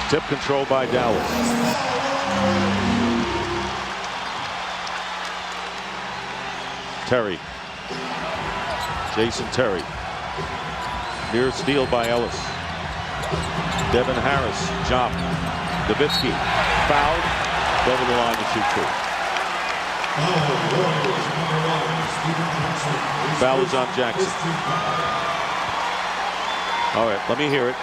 Tip control by Dallas. Terry. Jason Terry. Near steal by Ellis. Devin Harris. Jump. Nowitzki. Fouled. Over the line to shoot two. Foul is on Jackson. All right, let me hear it.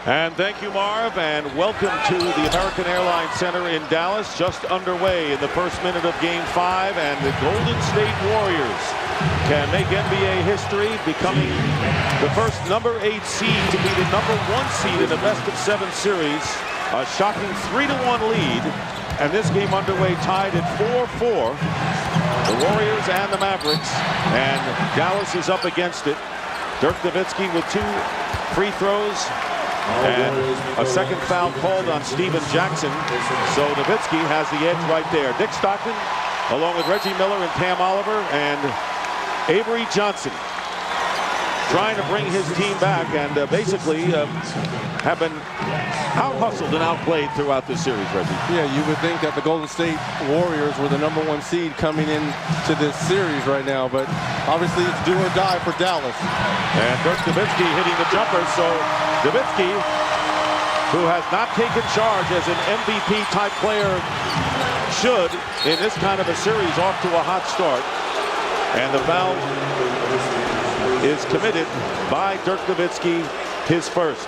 And thank you, Marv, and welcome to the American Airlines Center in Dallas. Just underway in the first minute of Game 5, and the Golden State Warriors can make NBA history, becoming the first #8 seed to be the #1 seed in a best-of-7 series. A shocking 3-1 lead, and this game underway tied at 4-4. The Warriors and the Mavericks, and Dallas is up against it. Dirk Nowitzki with 2 free throws. And a second foul called on Steven Jackson. So Nowitzki has the edge right there. Dick Stockton, along with Reggie Miller and Cam Oliver and Avery Johnson, trying to bring his team back, and basically have been out-hustled and outplayed throughout this series, Reggie. Yeah, you would think that the Golden State Warriors were the #1 seed coming into this series right now, but obviously it's do or die for Dallas. And Dirk Nowitzki hitting the jumper, so Nowitzki, who has not taken charge as an MVP-type player should in this kind of a series, off to a hot start. And the foul is committed by Dirk Nowitzki, his first.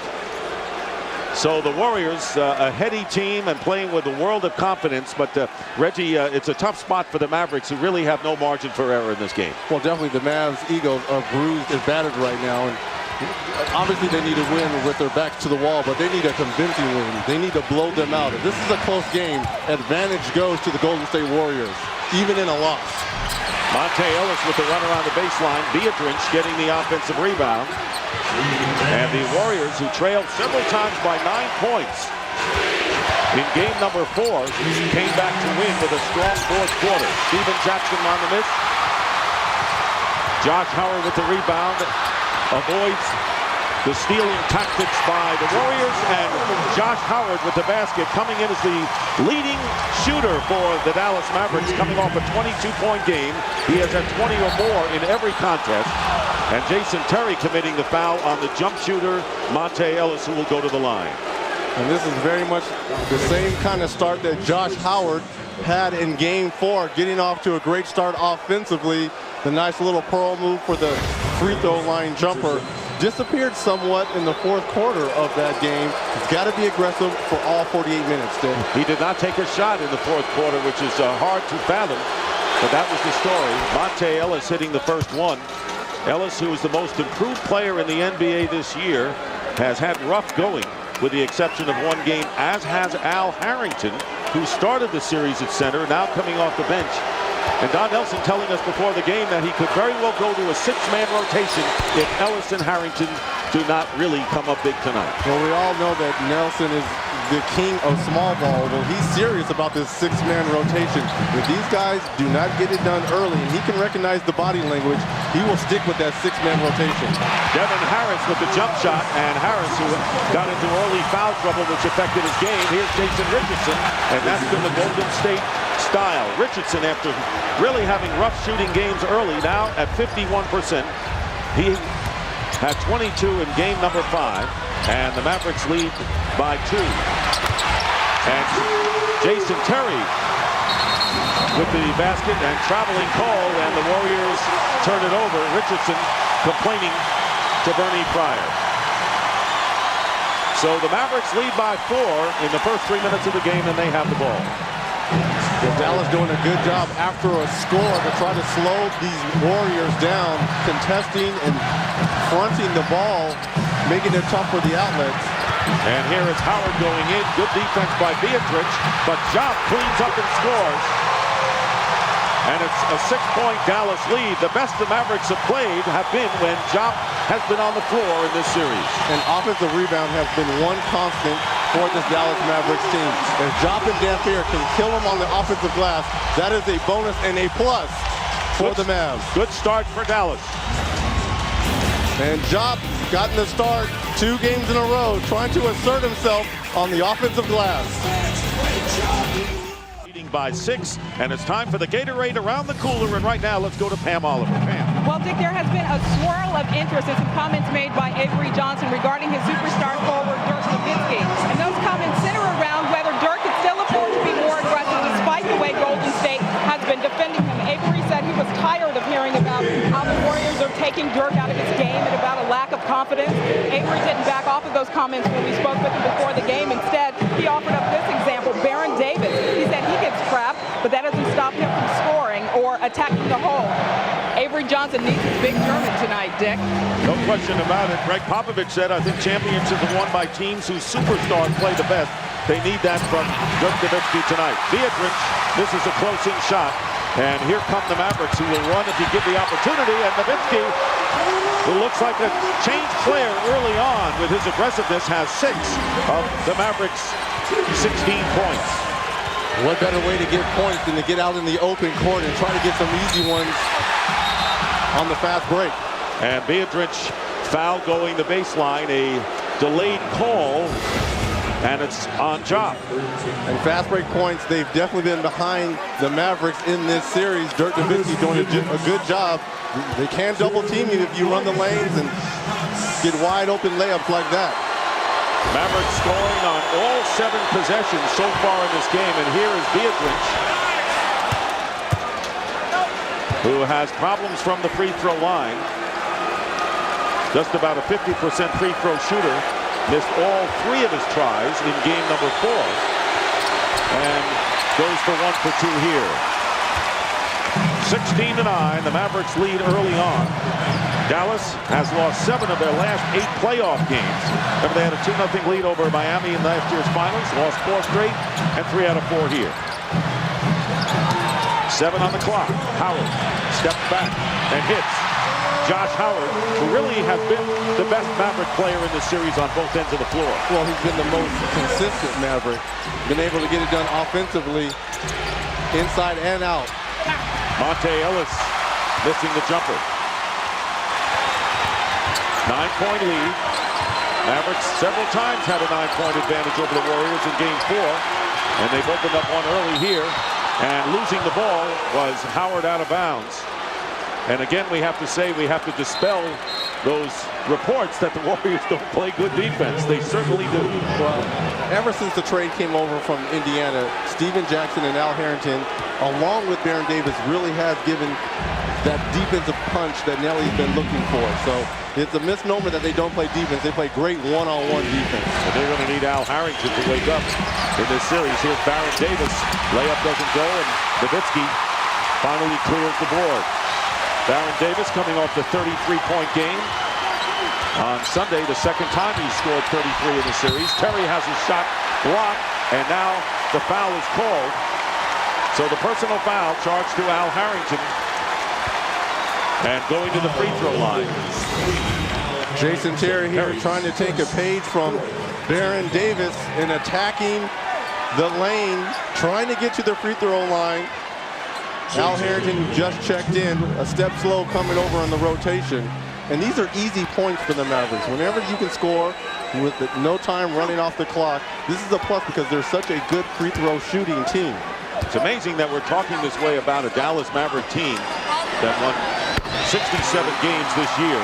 So the Warriors, a heady team and playing with a world of confidence, but Reggie, it's a tough spot for the Mavericks, who really have no margin for error in this game. Well, definitely the Mavs' egos are bruised and battered right now, and obviously they need to win with their backs to the wall, but they need a convincing win. They need to blow them out. If this is a close game, advantage goes to the Golden State Warriors, even in a loss. Monte Ellis with the runner on the baseline. Pietrus getting the offensive rebound. And the Warriors, who trailed several times by 9 points in game number 4, came back to win with a strong fourth quarter. Steven Jackson on the miss. Josh Howard with the rebound. Avoids the stealing tactics by the Warriors, and Josh Howard with the basket, coming in as the leading shooter for the Dallas Mavericks, coming off a 22-point game. He has had 20 or more in every contest. And Jason Terry committing the foul on the jump shooter, Monte Ellis, who will go to the line. And this is very much the same kind of start that Josh Howard had in game 4, getting off to a great start offensively. The nice little pearl move for the free throw line jumper disappeared somewhat in the fourth quarter of that game. He's got to be aggressive for all 48 minutes, Dick. He did not take a shot in the fourth quarter, which is hard to fathom, but that was the story. Monte Ellis hitting the first one. Ellis, who is the most improved player in the NBA this year, has had rough going, with the exception of one game, as has Al Harrington, who started the series at center, now coming off the bench. And Don Nelson telling us before the game that he could very well go to a 6-man rotation if Ellis and Harrington do not really come up big tonight. Well, we all know that Nelson is the king of small ball. Well, he's serious about this six-man rotation. If these guys do not get it done early, and he can recognize the body language, he will stick with that six-man rotation. Devin Harris with the jump shot, and Harris, who got into early foul trouble, which affected his game. Here's Jason Richardson, and that's been the Golden State style. Richardson, after really having rough shooting games early, now at 51%. He had 22 in game number 5, and the Mavericks lead by 2. And Jason Terry with the basket and traveling call, and the Warriors turn it over. Richardson complaining to Bernie Pryor. So the Mavericks lead by 4 in the first 3 minutes of the game, and they have the ball. Dallas doing a good job after a score to try to slow these Warriors down, contesting and fronting the ball, making it tough for the outlets. And here is Howard going in. Good defense by Pietrus, but Diop cleans up and scores. And it's a 6-point Dallas lead. The best the Mavericks have played have been when Diop has been on the floor in this series. And offensive rebound has been one constant for this Dallas Mavericks team. If Diop and Dampier can kill them on the offensive glass, that is a bonus and a plus for the Mavs. Good start for Dallas. And Diop gotten the start 2 games in a row, trying to assert himself on the offensive glass. By 6, and it's time for the Gatorade around the cooler. And right now, let's go to Pam Oliver. Pam. Well, Dick, there has been a swirl of interest and some comments made by Avery Johnson regarding his superstar forward, Nowitzki. And those comments center around whether Dirk could still afford to be more aggressive despite the way Golden State has been defending him. Avery said he was tired of hearing about how the Warriors are taking Dirk out of his game and about a lack of confidence. Avery didn't back off of those comments when we spoke with him before the game. Instead, he offered up this example, Baron Davis. He said he gets crap, but that doesn't stop him from scoring or attacking the hole. Avery Johnson needs his big German tonight, Dick. No question about it. Greg Popovich said, I think championships are won by teams whose superstars play the best. They need that from Dirk Nowitzki tonight. Pietrus, this is a close-in shot. And here come the Mavericks, who will run if you give the opportunity. And Nowitzki, who looks like a changed player early on with his aggressiveness, has 6 of the Mavericks' 16 points. What better way to get points than to get out in the open court and try to get some easy ones on the fast break. And Pietrus foul going the baseline, a delayed call, and it's on Diop. And fast break points, they've definitely been behind the Mavericks in this series. Dirk Nowitzki doing a good job. They can double team you if you run the lanes and get wide open layups like that. Mavericks scoring on all 7 possessions so far in this game, and here is Pietrus, who has problems from the free throw line. Just about a 50% free throw shooter. Missed all 3 of his tries in game number 4, and goes for 1 for 2 here. 16-9, the Mavericks lead early on. Dallas has lost 7 of their last 8 playoff games. Remember, they had a 2-0 lead over Miami in last year's finals, lost 4 straight, and 3 out of 4 here. 7 on the clock. Howard steps back and hits. Josh Howard, who really has been the best Maverick player in this series on both ends of the floor. Well, he's been the most consistent Maverick. Been able to get it done offensively, inside and out. Monte Ellis missing the jumper. 9-point lead. Mavericks several times had a 9-point advantage over the Warriors in game 4, and they've opened up one early here. And losing the ball was Howard out of bounds. And again, we have to say, we have to dispel those reports that the Warriors don't play good defense. They certainly do. Well, ever since the trade came over from Indiana, Steven Jackson and Al Harrington, along with Baron Davis, really have given that defensive punch that Nelly's been looking for. So it's a misnomer that they don't play defense. They play great one-on-one defense. And they're going to need Al Harrington to wake up in this series. Here's Baron Davis. Layup doesn't go, and Nowitzki finally clears the board. Baron Davis coming off the 33-point game on Sunday, the second time he scored 33 in the series. Terry has his shot blocked, and now the foul is called. So the personal foul charged to Al Harrington, and going to the free throw line. Jason Terry here trying to take a page from Baron Davis in attacking the lane, trying to get to the free throw line. Al Harrington just checked in, a step slow coming over on the rotation. And these are easy points for the Mavericks. Whenever you can score with no time running off the clock, this is a plus because they're such a good free throw shooting team. It's amazing that we're talking this way about a Dallas Maverick team that won 67 games this year,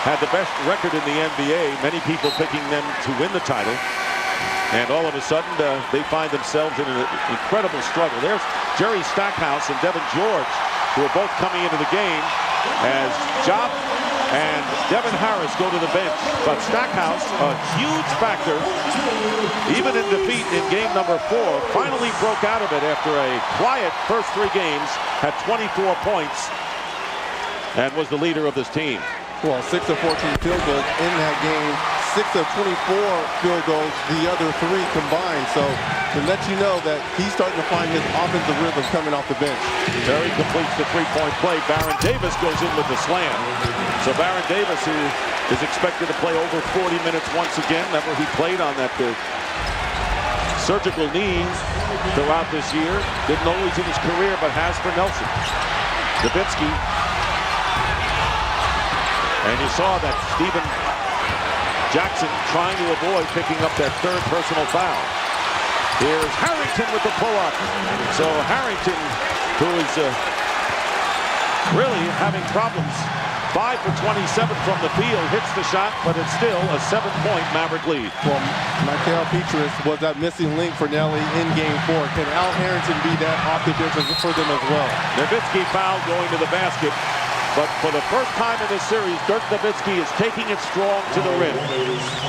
had the best record in the NBA, many people picking them to win the title. And all of a sudden, they find themselves in an incredible struggle. There's Jerry Stackhouse and Devin George, who are both coming into the game as Diop and Devin Harris go to the bench. But Stackhouse, a huge factor, even in defeat in game number 4, finally broke out of it after a quiet first 3 games, had 24 points, and was the leader of this team. Well, 6 of 14 field goals in that game. 6 of 24 field goals, the other 3 combined. So to let you know that he's starting to find his offensive rhythm coming off the bench. Terry completes the 3-point play. Baron Davis goes in with the slam. So Baron Davis, who is expected to play over 40 minutes once again. Remember, he played on that surgical knee throughout this year. Didn't always in his career, but has for Nelson. Nowitzki. And you saw that Stephen Jackson trying to avoid picking up that 3rd personal foul. Here's Harrington with the pull-up. So Harrington, who is really having problems, 5 for 27 from the field, hits the shot, but it's still a 7-point Maverick lead. Well, Pietrus was that missing link for Nelly in game 4. Can Al Harrington be that off the bench for them as well? Nowitzki foul going to the basket. But for the first time in this series, Dirk Nowitzki is taking it strong to the rim.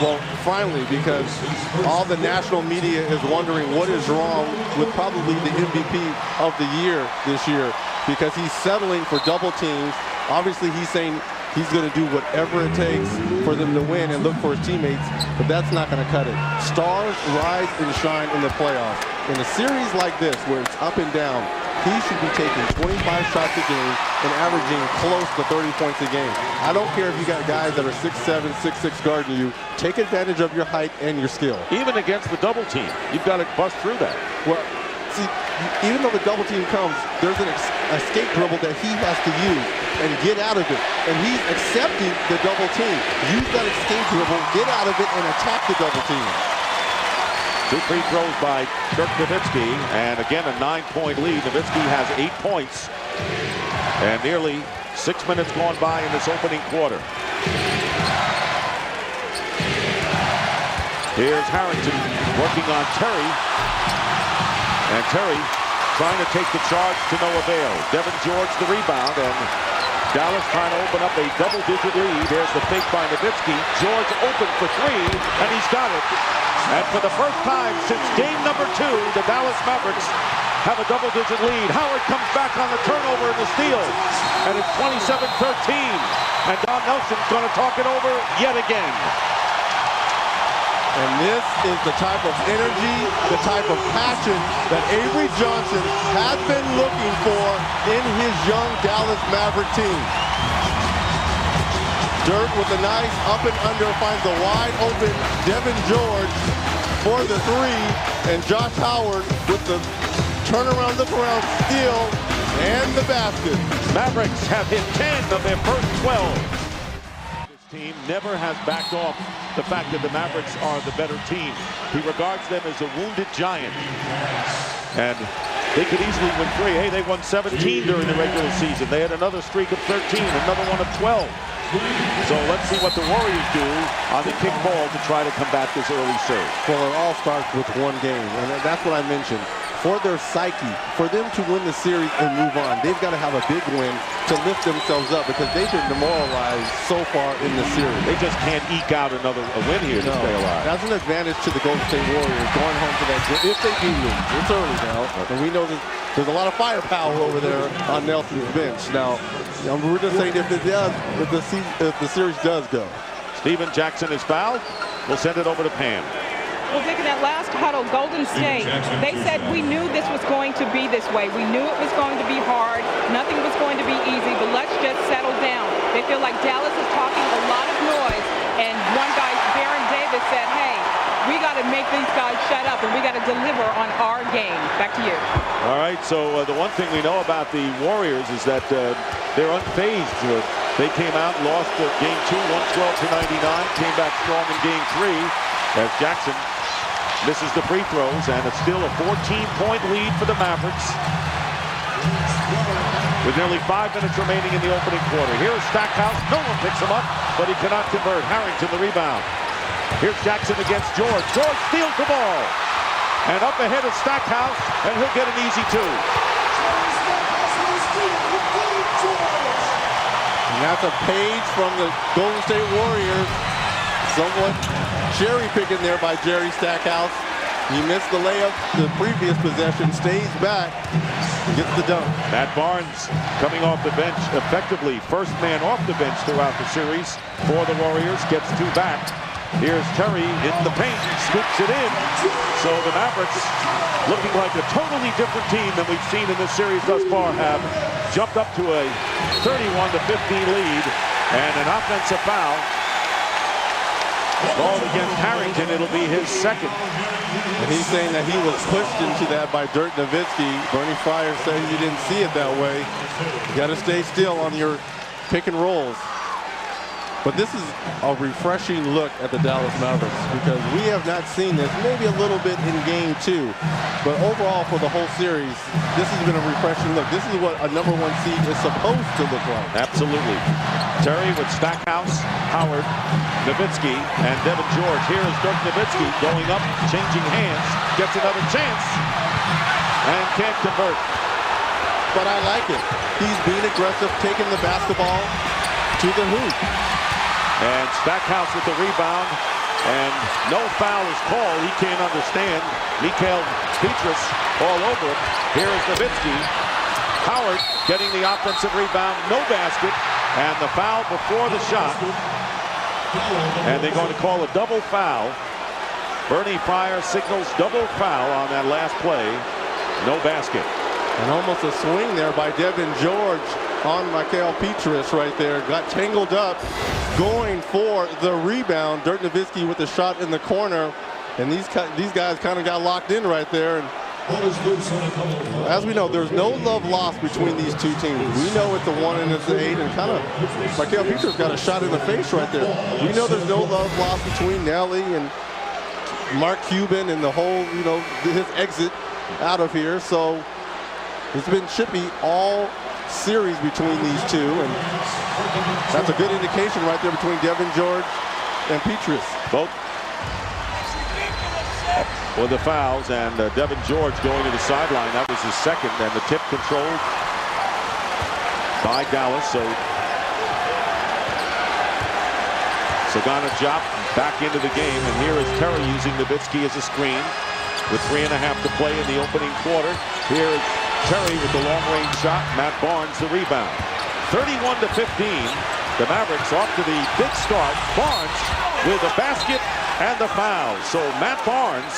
Well, finally, because all the national media is wondering what is wrong with probably the MVP of the year this year, because he's settling for double teams. Obviously, he's saying he's going to do whatever it takes for them to win and look for his teammates, but that's not going to cut it. Stars rise and shine in the playoffs. In a series like this, where it's up and down, he should be taking 25 shots a game and averaging close to 30 points a game. I don't care if you got guys that are 6'7", 6'6" guarding you. Take advantage of your height and your skill. Even against the double team, you've got to bust through that. Well, see, even though the double team comes, there's an escape dribble that he has to use and get out of it. And he's accepting the double team. Use that escape dribble, get out of it, and attack the double team. 2 free throws by Dirk Nowitzki, and again a 9-point lead. Nowitzki has 8 points, and nearly 6 minutes gone by in this opening quarter. Here's Harrington working on Terry, and Terry trying to take the charge to no avail. Devin George the rebound, and Dallas trying to open up a double-digit lead. There's the fake by Nowitzki. George open for 3, and he's got it. And for the first time since game number 2, the Dallas Mavericks have a double-digit lead. Howard comes back on the turnover and the steal. And it's 27-13. And Don Nelson's going to talk it over yet again. And this is the type of energy, the type of passion that Avery Johnson has been looking for in his young Dallas Maverick team. Dirk with a nice up and under, finds a wide open Devin George for the 3, and Josh Howard with the turnaround, look around, steal, and the basket. Mavericks have hit 10 of their first 12. This team never has backed off the fact that the Mavericks are the better team. He regards them as a wounded giant. And they could easily win 3. Hey, they won 17 during the regular season. They had another streak of 13, another one of 12. So let's see what the Warriors do on the kick ball to try to combat this early surge. Well, it all starts with one game, and that's what I mentioned. For their psyche, for them to win the series and move on, they've got to have a big win to lift themselves up, because they've been demoralized so far in the series. They just can't eke out a win here to stay alive. That's an advantage to the Golden State Warriors going home to that game. If they do lose, it's early now, and we know that there's a lot of firepower over there on Nelson's bench. Now, we're just saying if the series does go. Stephen Jackson is fouled. We'll send it over to Pam. Well, Dick, in that last huddle, Golden State, they said we knew this was going to be this way. We knew it was going to be hard. Nothing was going to be easy, but let's just settle down. They feel like Dallas is talking a lot of noise, and one guy, Baron Davis, said, hey, we got to make these guys shut up, and we got to deliver on our game. Back to you. All right, so the one thing we know about the Warriors is that they're unfazed. They came out and lost game 2, 112-99, came back strong in game 3 as Jackson misses the free throws, and it's still a 14-point lead for the Mavericks with nearly 5 minutes remaining in the opening quarter. Here's Stackhouse. No one picks him up, but he cannot convert. Harrington the rebound. Here's Jackson against George. George steals the ball. And up ahead is Stackhouse, and he'll get an easy 2. And that's a page from the Golden State Warriors. Somewhat cherry picking there by Jerry Stackhouse. He missed the layup the previous possession, stays back, gets the dunk. Matt Barnes coming off the bench effectively. First man off the bench throughout the series for the Warriors. Gets 2 back. Here's Terry in the paint, scoops it in. So the Mavericks, looking like a totally different team than we've seen in this series thus far, have jumped up to a 31-15 lead, and an offensive foul called against Harrington. It'll be his second. And he's saying that he was pushed into that by Dirk Nowitzki. Bernie Fryer said he didn't see it that way. You got to stay still on your pick and rolls. But this is a refreshing look at the Dallas Mavericks, because we have not seen this, maybe a little bit in game 2. But overall for the whole series, this has been a refreshing look. This is what a #1 seed is supposed to look like. Absolutely. Terry with Stackhouse, Howard, Nowitzki, and Devin George. Here is Dirk Nowitzki going up, changing hands, gets another chance, and can't convert. But I like it. He's being aggressive, taking the basketball to the hoop. And Stackhouse with the rebound, and no foul is called. He can't understand. Pietrus all over him. Here is Nowitzki. Howard getting the offensive rebound, no basket, and the foul before the shot. And they're going to call a double foul. Bernie Fryer signals double foul on that last play. No basket. And almost a swing there by Devin George on Pietrus right there. Got tangled up, going for the rebound. Dirk Nowitzki with the shot in the corner. And these guys kind of got locked in right there. And as we know, there's no love lost between these two teams. We know it's a 1 and it's an 8, and kind of Pietrus got a shot in the face right there. We know there's no love lost between Nelly and Mark Cuban and the whole, his exit out of here. So it's been chippy all series between these two, and that's a good indication right there between Devin George and Pietrus. Both with the fouls, and Devin George going to the sideline. That was his second, and the tip controlled by Dallas. So Diop back into the game, and here is Terry using Nowitzki as a screen with 3.5 to play in the opening quarter. Here's Terry with the long-range shot. Matt Barnes the rebound. 31-15. The Mavericks off to the big start. Barnes with a basket and the foul. So Matt Barnes,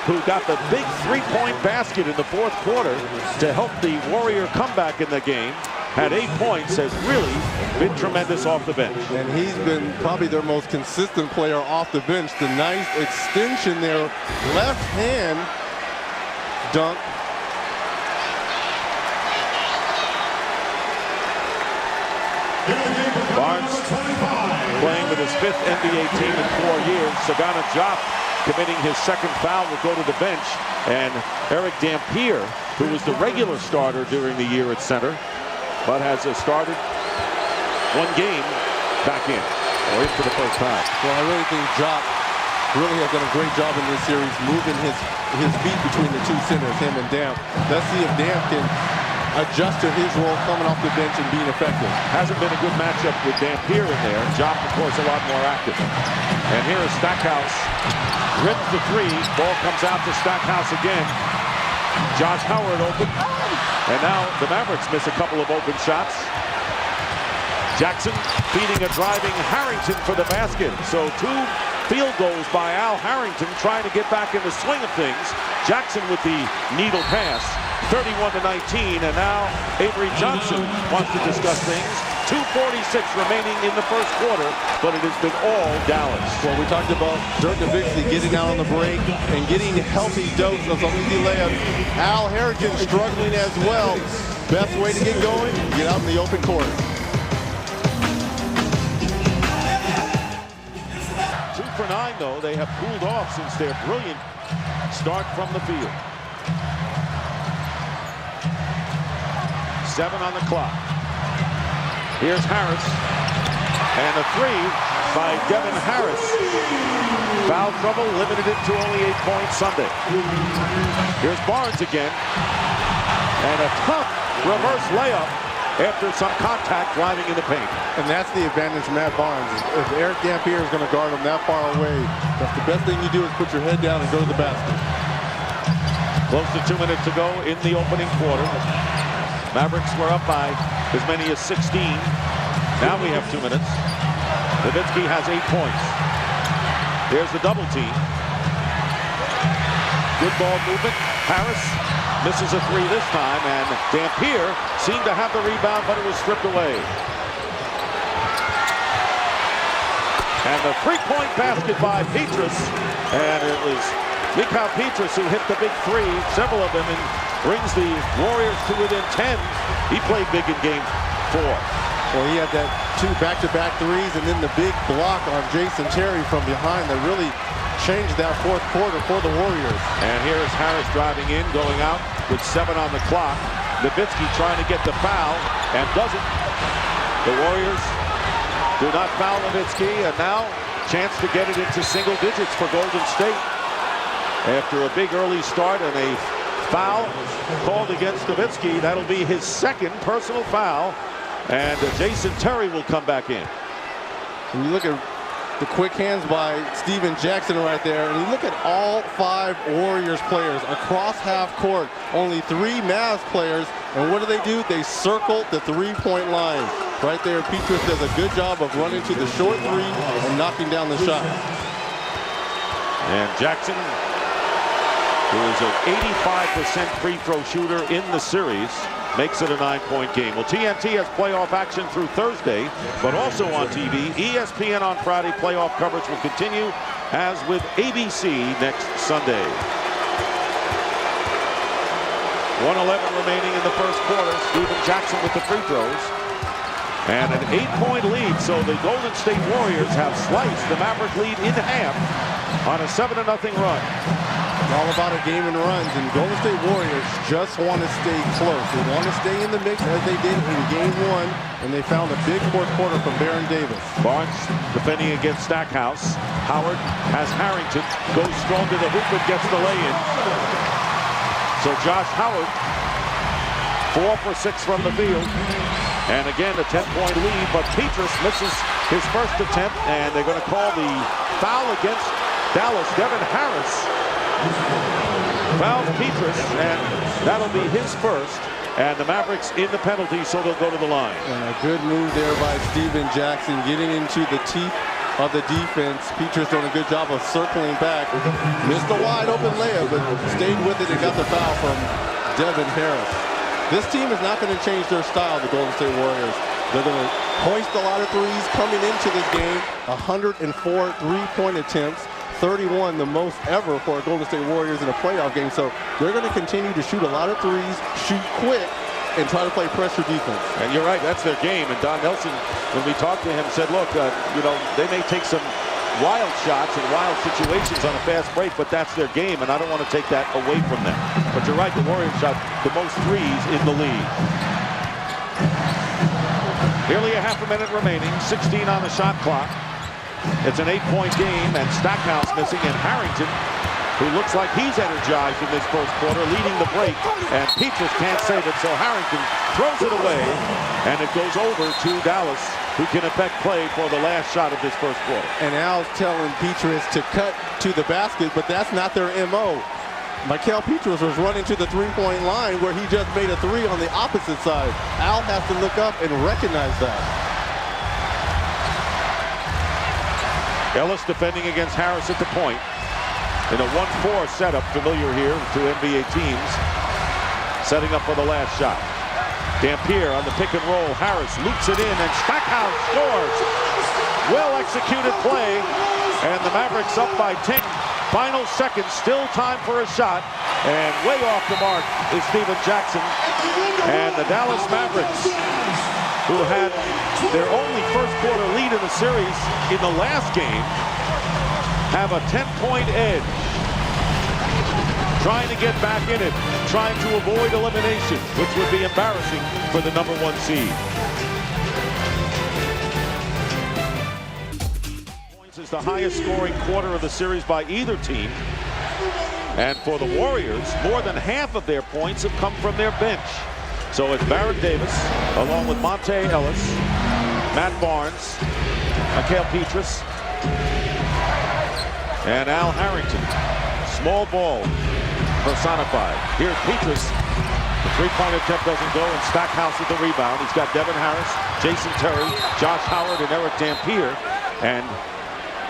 who got the big 3-point basket in the 4th quarter to help the Warrior comeback in the game, had 8 points, has really been tremendous off the bench. And he's been probably their most consistent player off the bench. The nice extension there, left hand dunk. Barnes playing with his 5th NBA team in 4 years. Diop committing his 2nd foul will go to the bench. And Eric Dampier, who was the regular starter during the year at center, but has started 1 game back in, or in for the first time. Well, I really think Diop really has done a great job in this series, moving his feet between the two centers, him and Damp. Let's see if Damp can adjust to his role coming off the bench and being effective. Hasn't been a good matchup with Dampier in there. Diop, of course, a lot more active. And here is Stackhouse. Rips the 3. Ball comes out to Stackhouse again. Josh Howard open. And now the Mavericks miss a couple of open shots. Jackson feeding a driving Harrington for the basket. So 2 field goals by Al Harrington trying to get back in the swing of things. Jackson with the needle pass, 31-19, and now Avery Johnson wants to discuss things. 2:46 remaining in the first quarter, but it has been all Dallas. Well, we talked about Dirk Nowitzki getting out on the break and getting a healthy dose of some easy layups. Al Harrington struggling as well. Best way to get going, get out in the open court. 2 for 9, though. They have cooled off since their brilliant start from the field. 7 on the clock. Here's Harris, and a 3 by Devin Harris. Foul trouble, limited it to only 8 points Sunday. Here's Barnes again, and a tough reverse layup after some contact driving in the paint. And that's the advantage Matt Barnes. If Eric Dampier is going to guard him that far away, that's the best thing you do is put your head down and go to the basket. Close to 2 minutes to go in the opening quarter. Mavericks were up by as many as 16. Now we have 2 minutes. Nowitzki has 8 points. There's the double team. Good ball movement. Harris misses a 3 this time, and Dampier seemed to have the rebound, but it was stripped away. And the 3-point basket by Pietrus, and it was Pietrus who hit the big 3, several of them, and brings the Warriors to within 10. He played big in game 4. Well, he had that 2 back-to-back threes and then the big block on Jason Terry from behind that really changed that fourth quarter for the Warriors. And here is Harris driving in, going out with 7 on the clock. Nowitzki trying to get the foul and doesn't. The Warriors do not foul Nowitzki, and now chance to get it into single digits for Golden State. After a big early start and a foul called against Nowitzki, that'll be his 2nd personal foul, and Jason Terry will come back in. When you look at the quick hands by Steven Jackson right there, and you look at all 5 Warriors players across half court, only 3 Mavs players, and what do? They circle the 3-point line. Right there, Pietrus does a good job of running to the short 3 and knocking down the shot. And Jackson, who is an 85% free throw shooter in the series, makes it a 9-point game. Well, TNT has playoff action through Thursday, but also on TV. ESPN on Friday. Playoff coverage will continue, as with ABC next Sunday. 1:11 remaining in the first quarter. Steven Jackson with the free throws. And an 8-point lead, so the Golden State Warriors have sliced the Maverick lead in half on a 7-0 run. It's all about a game and runs, and Golden State Warriors just want to stay close. They want to stay in the mix as they did in game 1, and they found a big fourth quarter from Baron Davis. Barnes Defending against Stackhouse. Howard has Harrington, goes strong to the hoop and gets the lay-in. So Josh Howard, 4 for 6 from the field. And again, a 10-point lead, but Pietrus misses his first attempt, and they're going to call the foul against Dallas. Devin Harris fouls Pietrus, and that'll be his first. And the Mavericks in the penalty, so they'll go to the line. And a good move there by Steven Jackson, getting into the teeth of the defense. Pietrus doing a good job of circling back. Missed a wide open layup, but stayed with it and got the foul from Devin Harris. This team is not going to change their style, the Golden State Warriors. They're going to hoist a lot of threes coming into this game. 104 3-point attempts, 31 the most ever for Golden State Warriors in a playoff game. So they're going to continue to shoot a lot of threes, shoot quick, and try to play pressure defense. And you're right, that's their game. And Don Nelson, when we talked to him, said, look, they may take some wild shots and wild situations on a fast break, but that's their game, and I don't want to take that away from them. But you're right, the Warriors shot the most threes in the league. Nearly a half a minute remaining, 16 on the shot clock. It's an 8-point game, and Stackhouse missing, and Harrington, who looks like he's energized in this first quarter, leading the break, and Pietrus can't save it, so Harrington throws it away, and it goes over to Dallas, who can affect play for the last shot of this first quarter. And Al's telling Pietrus to cut to the basket, but that's not their MO. Michael Pietrus was running to the 3-point line where he just made a 3 on the opposite side. Al has to look up and recognize that. Ellis defending against Harris at the point. In a 1-4 setup, familiar here to NBA teams. Setting up for the last shot. Dampier on the pick and roll. Harris loops it in, and Stackhouse scores. Well-executed play, and the Mavericks up by 10. Final seconds, still time for a shot, and way off the mark is Steven Jackson. And the Dallas Mavericks, who had their only first-quarter lead in the series in the last game, have a 10-point edge. Trying to get back in it, trying to avoid elimination, which would be embarrassing for the #1 seed. Points is the highest scoring quarter of the series by either team. And for the Warriors, more than half of their points have come from their bench. So it's Baron Davis, along with Monte Ellis, Matt Barnes, Pietrus, and Al Harrington. Small ball personified. Here's Pietrus. The three-point attempt doesn't go, and Stackhouse with the rebound. He's got Devin Harris, Jason Terry, Josh Howard, and Eric Dampier. And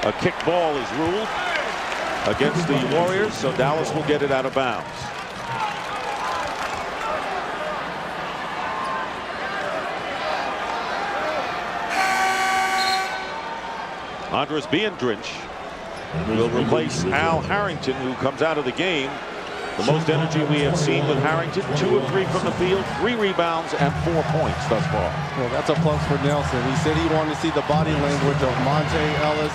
a kick ball is ruled against the Warriors, so Dallas will get it out of bounds. Andres Biendrich will replace Al Harrington, who comes out of the game. The most energy we have seen with Harrington, 2 of 3 from the field, 3 rebounds, and 4 points thus far. Well, that's a plus for Nelson. He said he wanted to see the body language of Monte Ellis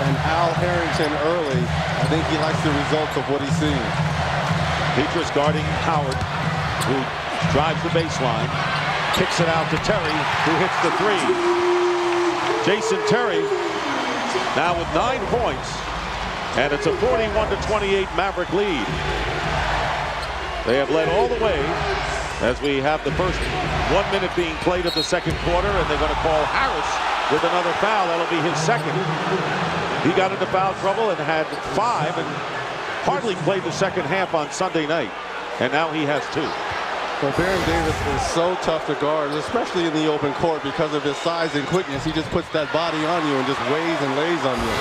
and Al Harrington early. I think he likes the results of what he's seeing. Pietrus guarding Howard, who drives the baseline, kicks it out to Terry, who hits the 3. Jason Terry now with 9 points, and it's a 41-28 Maverick lead. They have led all the way as we have the first 1 minute being played of the second quarter, and they're going to call Harris with another foul. That'll be his second. He got into foul trouble and had 5 and hardly played the second half on Sunday night, and now he has 2. Well, Baron Davis is so tough to guard, especially in the open court, because of his size and quickness. He just puts that body on you and just weighs and lays on you.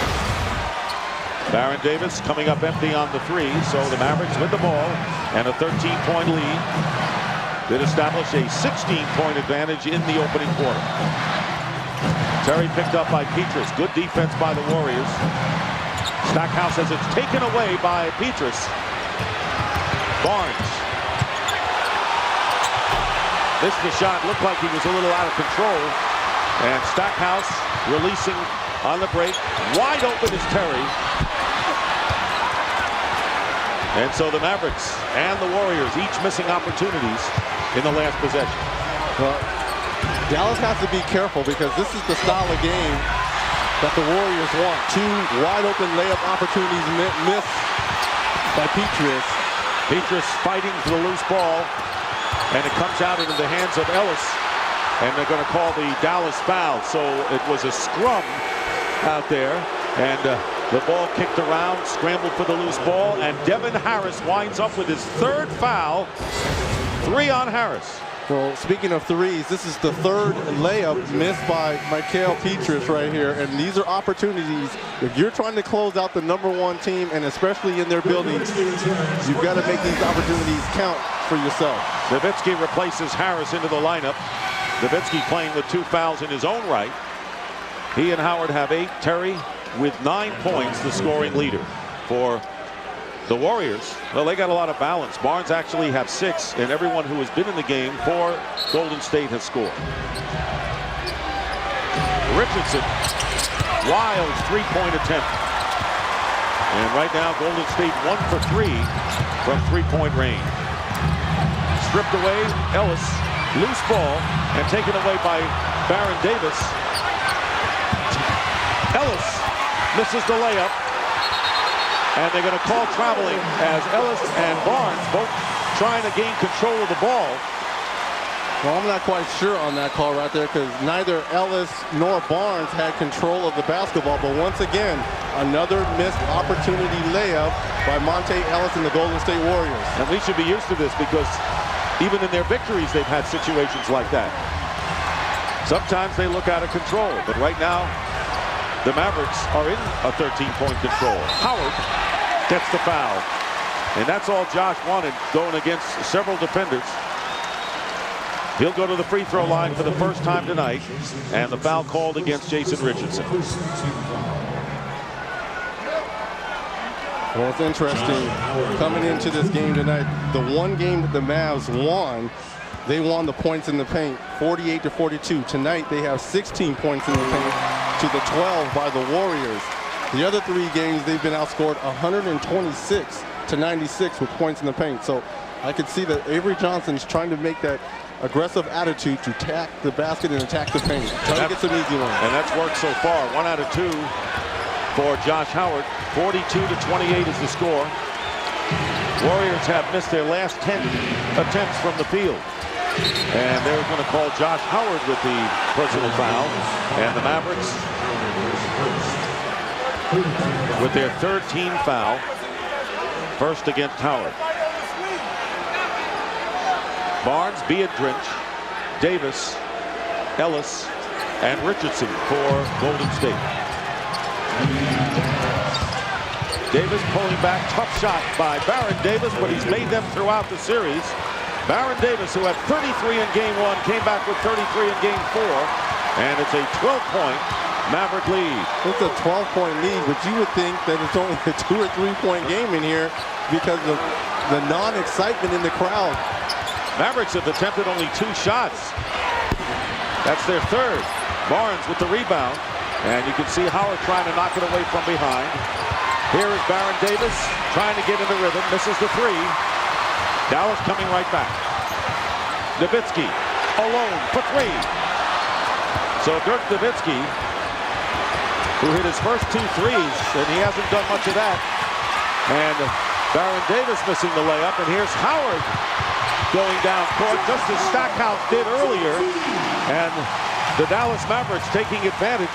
Baron Davis coming up empty on the 3, so the Mavericks with the ball and a 13-point lead that established a 16-point advantage in the opening quarter. Terry picked up by Pietrus. Good defense by the Warriors. Stackhouse as it's taken away by Pietrus. Barnes. Missed the shot. Looked like he was a little out of control. And Stackhouse releasing on the break. Wide open is Terry. And so the Mavericks and the Warriors each missing opportunities in the last possession. Well, Dallas has to be careful because this is the style of game that the Warriors want. 2 wide open layup opportunities missed by Pietrus. Pietrus fighting for the loose ball, and it comes out into the hands of Ellis, and they're going to call the Dallas foul. So it was a scrum out there, and the ball kicked around, scrambled for the loose ball, and Devin Harris winds up with his 3rd foul. 3 on Harris. Well, speaking of threes, this is the 3rd layup missed by Pietrus right here, and these are opportunities. If you're trying to close out the #1 team, and especially in their buildings, you've got to make these opportunities count for yourself. Nowitzki replaces Harris into the lineup. Nowitzki playing with 2 fouls in his own right. He and Howard have 8. Terry with 9 points, the scoring leader for the Warriors. Well, they got a lot of balance. Barnes actually have 6, and everyone who has been in the game for Golden State has scored. Richardson, wild 3-point attempt. And right now, Golden State 1 for 3 from 3-point range. Stripped away, Ellis, loose ball, and taken away by Baron Davis. Ellis misses the layup, and they're going to call traveling as Ellis and Barnes both trying to gain control of the ball. Well, I'm not quite sure on that call right there because neither Ellis nor Barnes had control of the basketball. But once again, another missed opportunity layup by Monte Ellis and the Golden State Warriors. And we should be used to this because even in their victories, they've had situations like that. Sometimes they look out of control, but right now, the Mavericks are in a 13-point control. Howard gets the foul. And that's all Josh wanted, going against several defenders. He'll go to the free throw line for the first time tonight. And the foul called against Jason Richardson. Well, it's interesting coming into this game tonight. The one game that the Mavs won, they won the points in the paint, 48-42. Tonight, they have 16 points in the paint to the 12 by the Warriors. The other 3 games, they've been outscored 126-96 with points in the paint. So I could see that Avery Johnson's trying to make that aggressive attitude to attack the basket and attack the paint. Trying to get some easy ones. And that's worked so far. 1 out of 2 for Josh Howard. 42-28 is the score. Warriors have missed their last 10 attempts from the field. And they're going to call Josh Howard with the personal foul. And the Mavericks with their 3rd team foul. First against Howard. Barnes, Pietrus, Davis, Ellis, and Richardson for Golden State. Davis pulling back, tough shot by Baron Davis, but he's made them throughout the series. Baron Davis, who had 33 in game 1, came back with 33 in game 4, and it's a 12-point Maverick lead. It's a 12-point lead, but you would think that it's only a 2 or 3 point game in here because of the non-excitement in the crowd. Mavericks have attempted only 2 shots. That's their 3rd. Barnes with the rebound, and you can see Howard trying to knock it away from behind. Here is Baron Davis trying to get in the rhythm, misses the 3. Dallas coming right back. Nowitzki alone for 3. So Dirk Nowitzki, who hit his first 2 threes, and he hasn't done much of that. And Baron Davis missing the layup, and here's Howard going down court just as Stackhouse did earlier. And the Dallas Mavericks taking advantage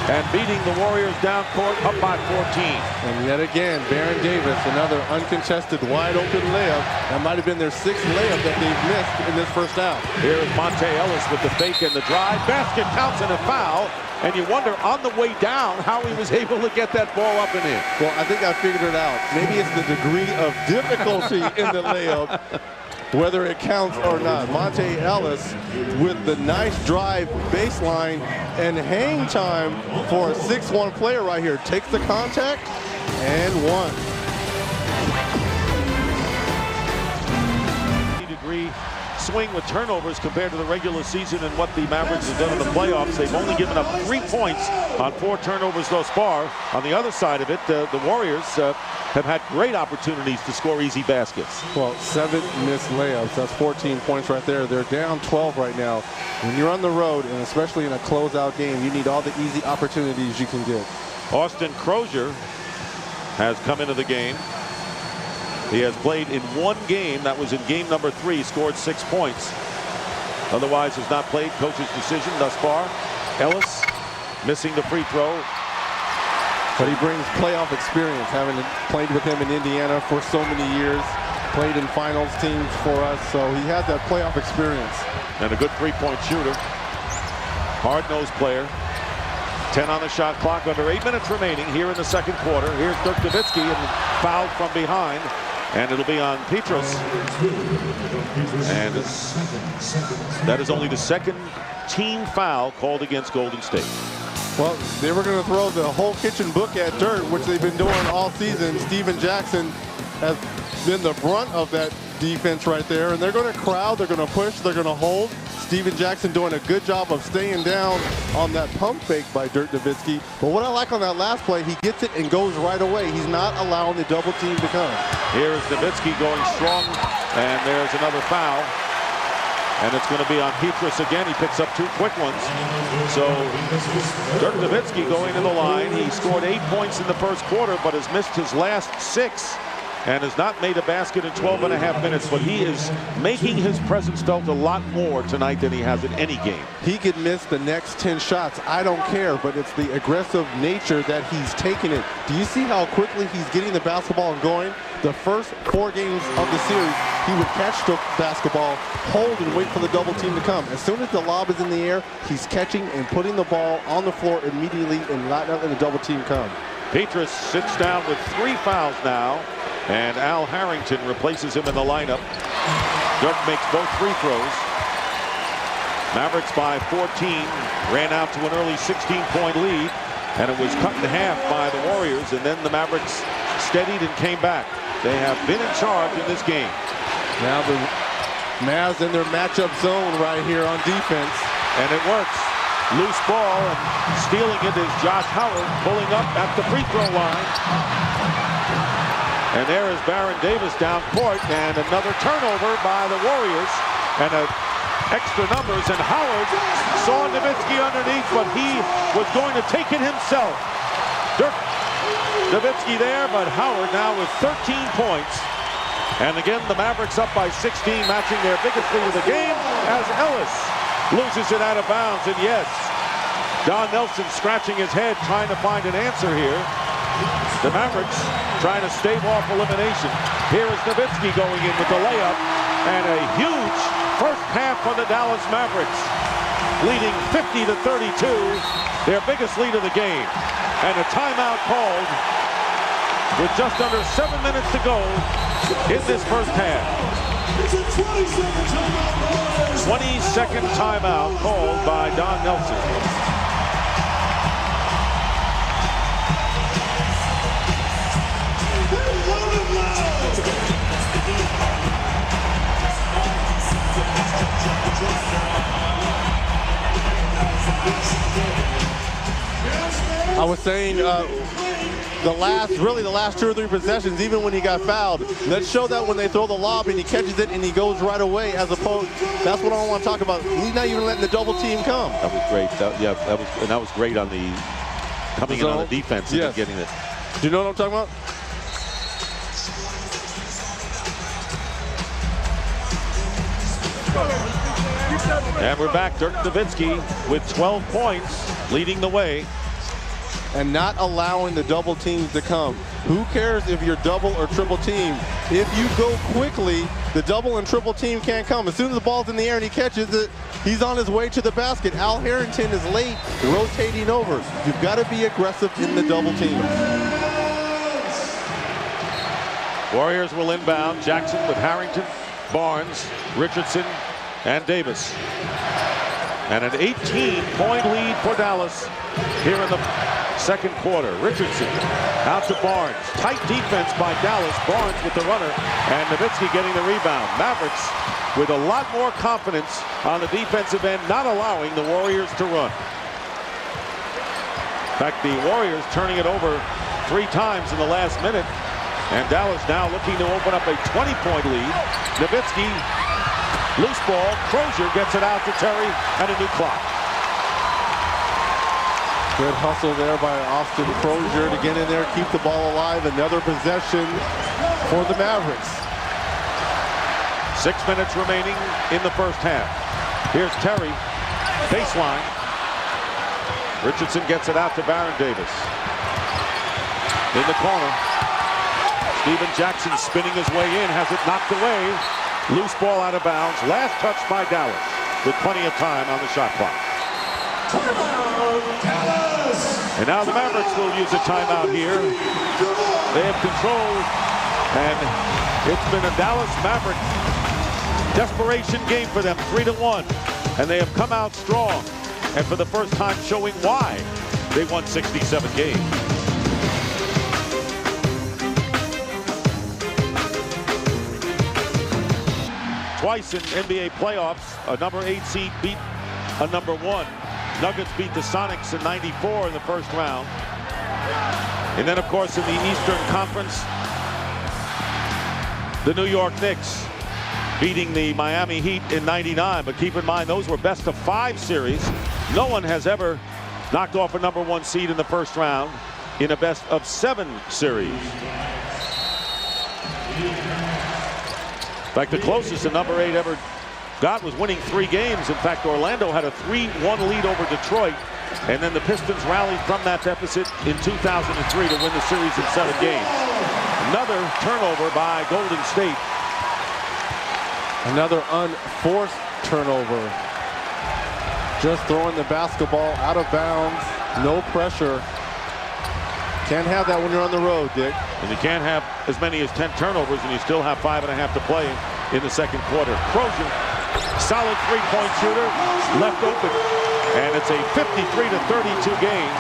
and beating the Warriors down court up by 14. And yet again, Baron Davis, another uncontested wide open layup. That might have been their 6th layup that they've missed in this first half. Here is Monte Ellis with the fake and the drive. Basket counts and a foul. And you wonder on the way down how he was able to get that ball up and in. Well, I think I figured it out. Maybe it's the degree of difficulty in the layup, whether it counts or not. Monte Ellis with the nice drive baseline and hang time for a 6'1" player right here. Takes the contact and 1. Degree swing with turnovers compared to the regular season and what the Mavericks have done in the playoffs. They've only given up 3 points on 4 turnovers thus far. On the other side of it, the Warriors have had great opportunities to score easy baskets. Well, 7 missed layups. That's 14 points right there. They're down 12 right now. When you're on the road, and especially in a closeout game, you need all the easy opportunities you can get. Austin Crozier has come into the game. He has played in 1 game. That was in game number 3. Scored 6 points. Otherwise has not played. Coach's decision thus far. Ellis missing the free throw. But he brings playoff experience, having played with him in Indiana for so many years. Played in finals teams for us, so he has that playoff experience. And a good 3-point shooter. Hard-nosed player. 10 on the shot clock, under 8 minutes remaining here in the 2nd quarter. Here's Dirk Nowitzki and fouled from behind. And it'll be on Pietrus. And that is only the 2nd team foul called against Golden State. Well, they were going to throw the whole kitchen book at Dirk, which they've been doing all season. Steven Jackson has been the brunt of that defense right there. And they're going to crowd, they're going to push, they're going to hold. Steven Jackson doing a good job of staying down on that pump fake by Dirk Nowitzki. But what I like on that last play, he gets it and goes right away. He's not allowing the double team to come. Here is Nowitzki going strong, and there's another foul. And it's going to be on Pietrus again. He picks up 2 quick ones. So Dirk Nowitzki going to the line. He scored 8 points in the 1st quarter, but has missed his last 6. And has not made a basket in 12.5 minutes, but he is making his presence felt a lot more tonight than he has in any game. He could miss the next 10 shots. I don't care, but it's the aggressive nature that he's taking it. Do you see how quickly he's getting the basketball and going? The first 4 games of the series, he would catch the basketball, hold, and wait for the double team to come. As soon as the lob is in the air, he's catching and putting the ball on the floor immediately and not letting the double team come. Pietrus sits down with 3 fouls now, and Al Harrington replaces him in the lineup. Dirk makes both free throws. Mavericks by 14, ran out to an early 16-point lead, and it was cut in half by the Warriors, and then the Mavericks steadied and came back. They have been in charge in this game. Now the Mavs in their matchup zone right here on defense. And it works. Loose ball, and stealing it is Josh Howard, pulling up at the free throw line. And there is Baron Davis down court, and another turnover by the Warriors. And extra numbers, and Howard saw Nowitzki underneath, but he was going to take it himself. Dirk Nowitzki there, but Howard now with 13 points. And again, the Mavericks up by 16, matching their biggest lead of the game, as Ellis loses it out of bounds. And yes, Don Nelson scratching his head, trying to find an answer here. The Mavericks trying to stave off elimination. Here is Nowitzki going in with the layup, and a huge first half for the Dallas Mavericks, leading 50-32, their biggest lead of the game. And a timeout called with just under 7 minutes to go in this first half. 20-second timeout called by Don Nelson. I was saying the last 2 or 3 possessions, even when he got fouled, let's show that when they throw the lob and he catches it and he goes right away, as opposed, that's what I want to talk about. He's not even letting the double team come. That was great. That was great on the coming in on the defense and getting it. Do you know what I'm talking about? And we're back. Dirk Nowitzki with 12 points, leading the way. And not allowing the double teams to come. Who cares if you're double or triple team? If you go quickly, the double and triple team can't come. As soon as the ball's in the air and he catches it, he's on his way to the basket. Al Harrington is late, rotating over. You've got to be aggressive in the double team. Warriors will inbound. Jackson with Harrington, Barnes, Richardson, and Davis. And an 18-point lead for Dallas here in the second quarter. Richardson out to Barnes. Tight defense by Dallas. Barnes with the runner, and Nowitzki getting the rebound. Mavericks with a lot more confidence on the defensive end, not allowing the Warriors to run. In fact, the Warriors turning it over 3 times in the last minute, and Dallas now looking to open up a 20-point lead. Nowitzki, loose ball. Crozier gets it out to Terry, and a new clock. Good hustle there by Austin Crozier to get in there, keep the ball alive. Another possession for the Mavericks. 6 minutes remaining in the first half. Here's Terry, baseline. Richardson gets it out to Baron Davis. In the corner. Steven Jackson spinning his way in, has it knocked away. Loose ball out of bounds. Last touch by Dallas with plenty of time on the shot clock. And now the Mavericks will use a timeout here. They have control, and it's been a Dallas Maverick desperation game for them, 3-1. And they have come out strong, and for the first time showing why they won 67 games. Twice in NBA playoffs, a number 8 seed beat a number 1. Nuggets beat the Sonics in '94 in the first round. And then, of course, in the Eastern Conference, the New York Knicks beating the Miami Heat in '99. But keep in mind, those were best-of-5 series. No one has ever knocked off a number 1 seed in the first round in a best-of-7 series. In fact, the closest a number 8 ever got was winning 3 games. In fact, Orlando had a 3-1 lead over Detroit, and then the Pistons rallied from that deficit in 2003 to win the series in 7 games. Another turnover by Golden State. Another unforced turnover. Just throwing the basketball out of bounds. No pressure. Can't have that when you're on the road, Dick. And you can't have as many as 10 turnovers and you still have 5.5 to play in the second quarter. Crozier, solid three-point shooter, left open. And it's a 53-32 game.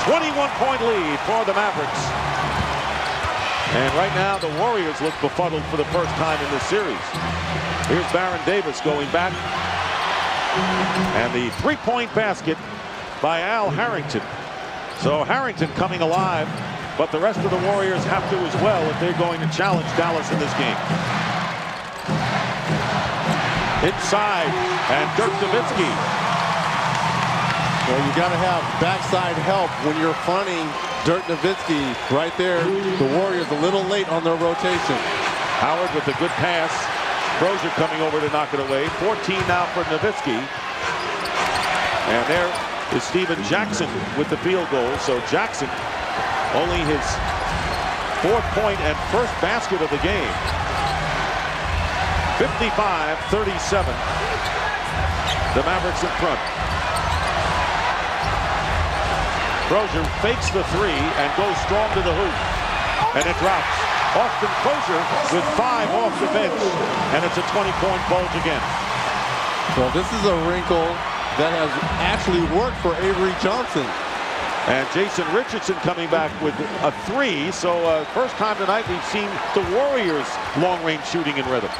21-point lead for the Mavericks. And right now the Warriors look befuddled for the first time in this series. Here's Baron Davis going back. And the three-point basket by Al Harrington. So Harrington coming alive, but the rest of the Warriors have to as well if they're going to challenge Dallas in this game. Inside, and Dirk Nowitzki. Well, you got to have backside help when you're fronting Dirk Nowitzki right there. The Warriors a little late on their rotation. Howard with a good pass. Crozier coming over to knock it away. 14 now for Nowitzki. And there is Steven Jackson with the field goal. So Jackson, only his 4th point and first basket of the game. 55-37. The Mavericks in front. Crozier fakes the three and goes strong to the hoop. And it drops. Austin Crozier with 5 off the bench. And it's a 20-point bulge again. Well, this is a wrinkle that has actually worked for Avery Johnson. And Jason Richardson coming back with a 3. So first time tonight we've seen the Warriors long-range shooting in rhythm.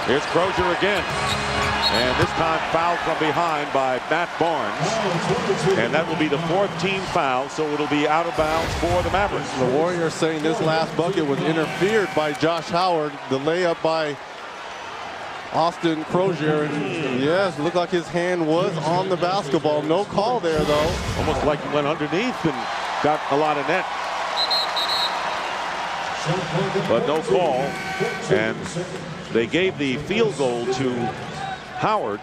Here's Crozier again. And this time fouled from behind by Matt Barnes. And that will be the 4th team foul, so it'll be out of bounds for the Mavericks. The Warriors saying this last bucket was interfered by Josh Howard. The layup by Austin Crozier. And yes, looked like his hand was on the basketball. No call there, though. Almost like he went underneath and got a lot of net. But no call. And they gave the field goal to Howard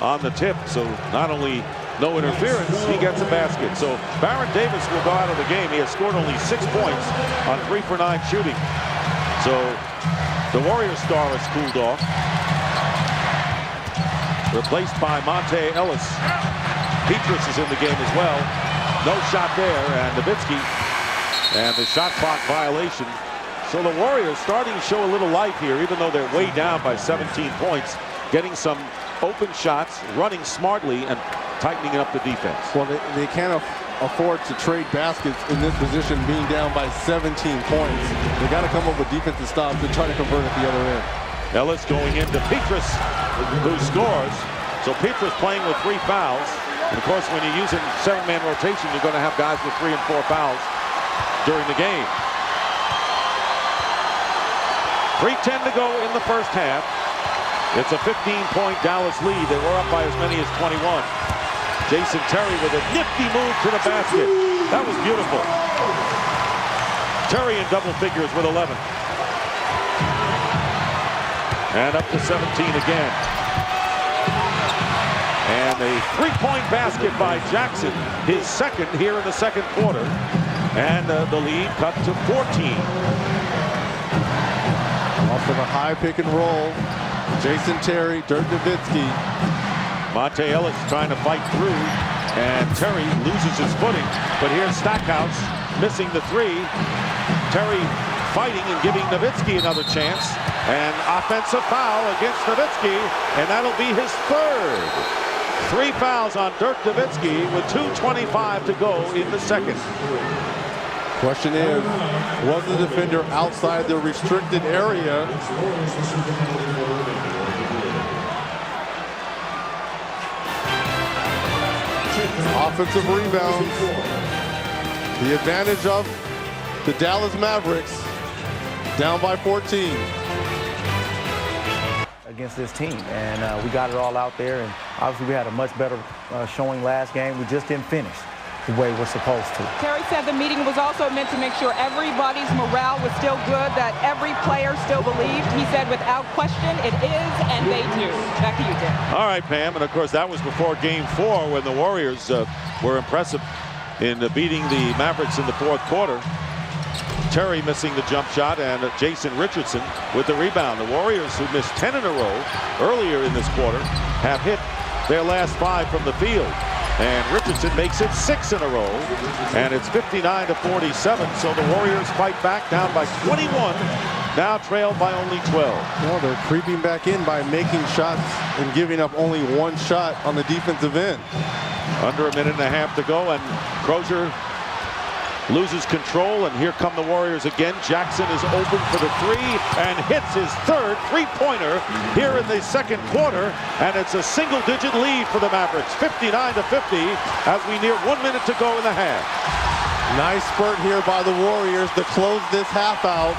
on the tip, so not only no interference, he gets a basket. So Baron Davis will go out of the game. He has scored only 6 points on 3 for 9 shooting. So the Warriors star has cooled off. Replaced by Monte Ellis. Pietrus is in the game as well. No shot there, and Nowitzki, and the shot clock violation. So the Warriors starting to show a little life here, even though they're way down by 17 points. Getting some open shots, running smartly, and tightening up the defense. Well, they can't afford to trade baskets in this position, being down by 17 points. They got to come up with defensive stops and try to convert at the other end. Ellis going into Pietrus, who scores. So Pietrus playing with 3 fouls. And of course, when you're using 7-man rotation, you're going to have guys with 3 and 4 fouls during the game. 3:10 to go in the first half. It's a 15-point Dallas lead. They were up by as many as 21. Jason Terry with a nifty move to the basket. That was beautiful. Terry in double figures with 11. And up to 17 again. And a 3-point basket by Jackson, his second here in the second quarter. And the lead cut to 14. Off of a high pick and roll. Jason Terry, Dirk Nowitzki. Monte Ellis trying to fight through, and Terry loses his footing. But here's Stackhouse missing the 3. Terry fighting and giving Nowitzki another chance. And offensive foul against Nowitzki, and that'll be his 3rd. 3 fouls on Dirk Nowitzki with 2:25 to go in the second. Question is, was the defender outside the restricted area? Offensive rebounds. The advantage of the Dallas Mavericks, down by 14. Against this team, and we got it all out there, and obviously we had a much better showing last game. We just didn't finish the way we're supposed to. Terry said the meeting was also meant to make sure everybody's morale was still good, that every player still believed. He said without question it is, and they do. Back to you, Dick. All right, Pam, and of course that was before Game 4 when the Warriors were impressive in beating the Mavericks in the fourth quarter. Terry missing the jump shot, and Jason Richardson with the rebound. The Warriors, who missed 10 in a row earlier in this quarter, have hit their last 5 from the field. And Richardson makes it 6 in a row, and it's 59-47. So the Warriors fight back, down by 21, now trailed by only 12. Well, they're creeping back in by making shots and giving up only 1 shot on the defensive end. Under a minute and a half to go, and Crozier loses control, and here come the Warriors again. Jackson is open for the 3 and hits his 3rd three-pointer here in the second quarter, and it's a single-digit lead for the Mavericks, 59-50, as we near 1 minute to go in the half. Nice spurt here by the Warriors to close this half out.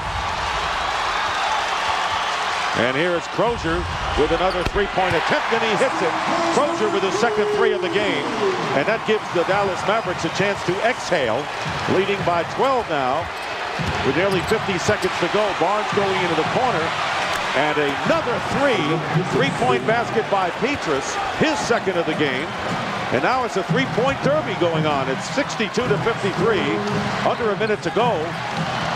And here is Crozier with another 3-point attempt, and he hits it. Crozier with his second 3 of the game, and that gives the Dallas Mavericks a chance to exhale, leading by 12 now with nearly 50 seconds to go. Barnes going into the corner, and another 3-point basket by Pietrus, his second of the game. And now it's a 3-point derby going on. It's 62-53, under a minute to go.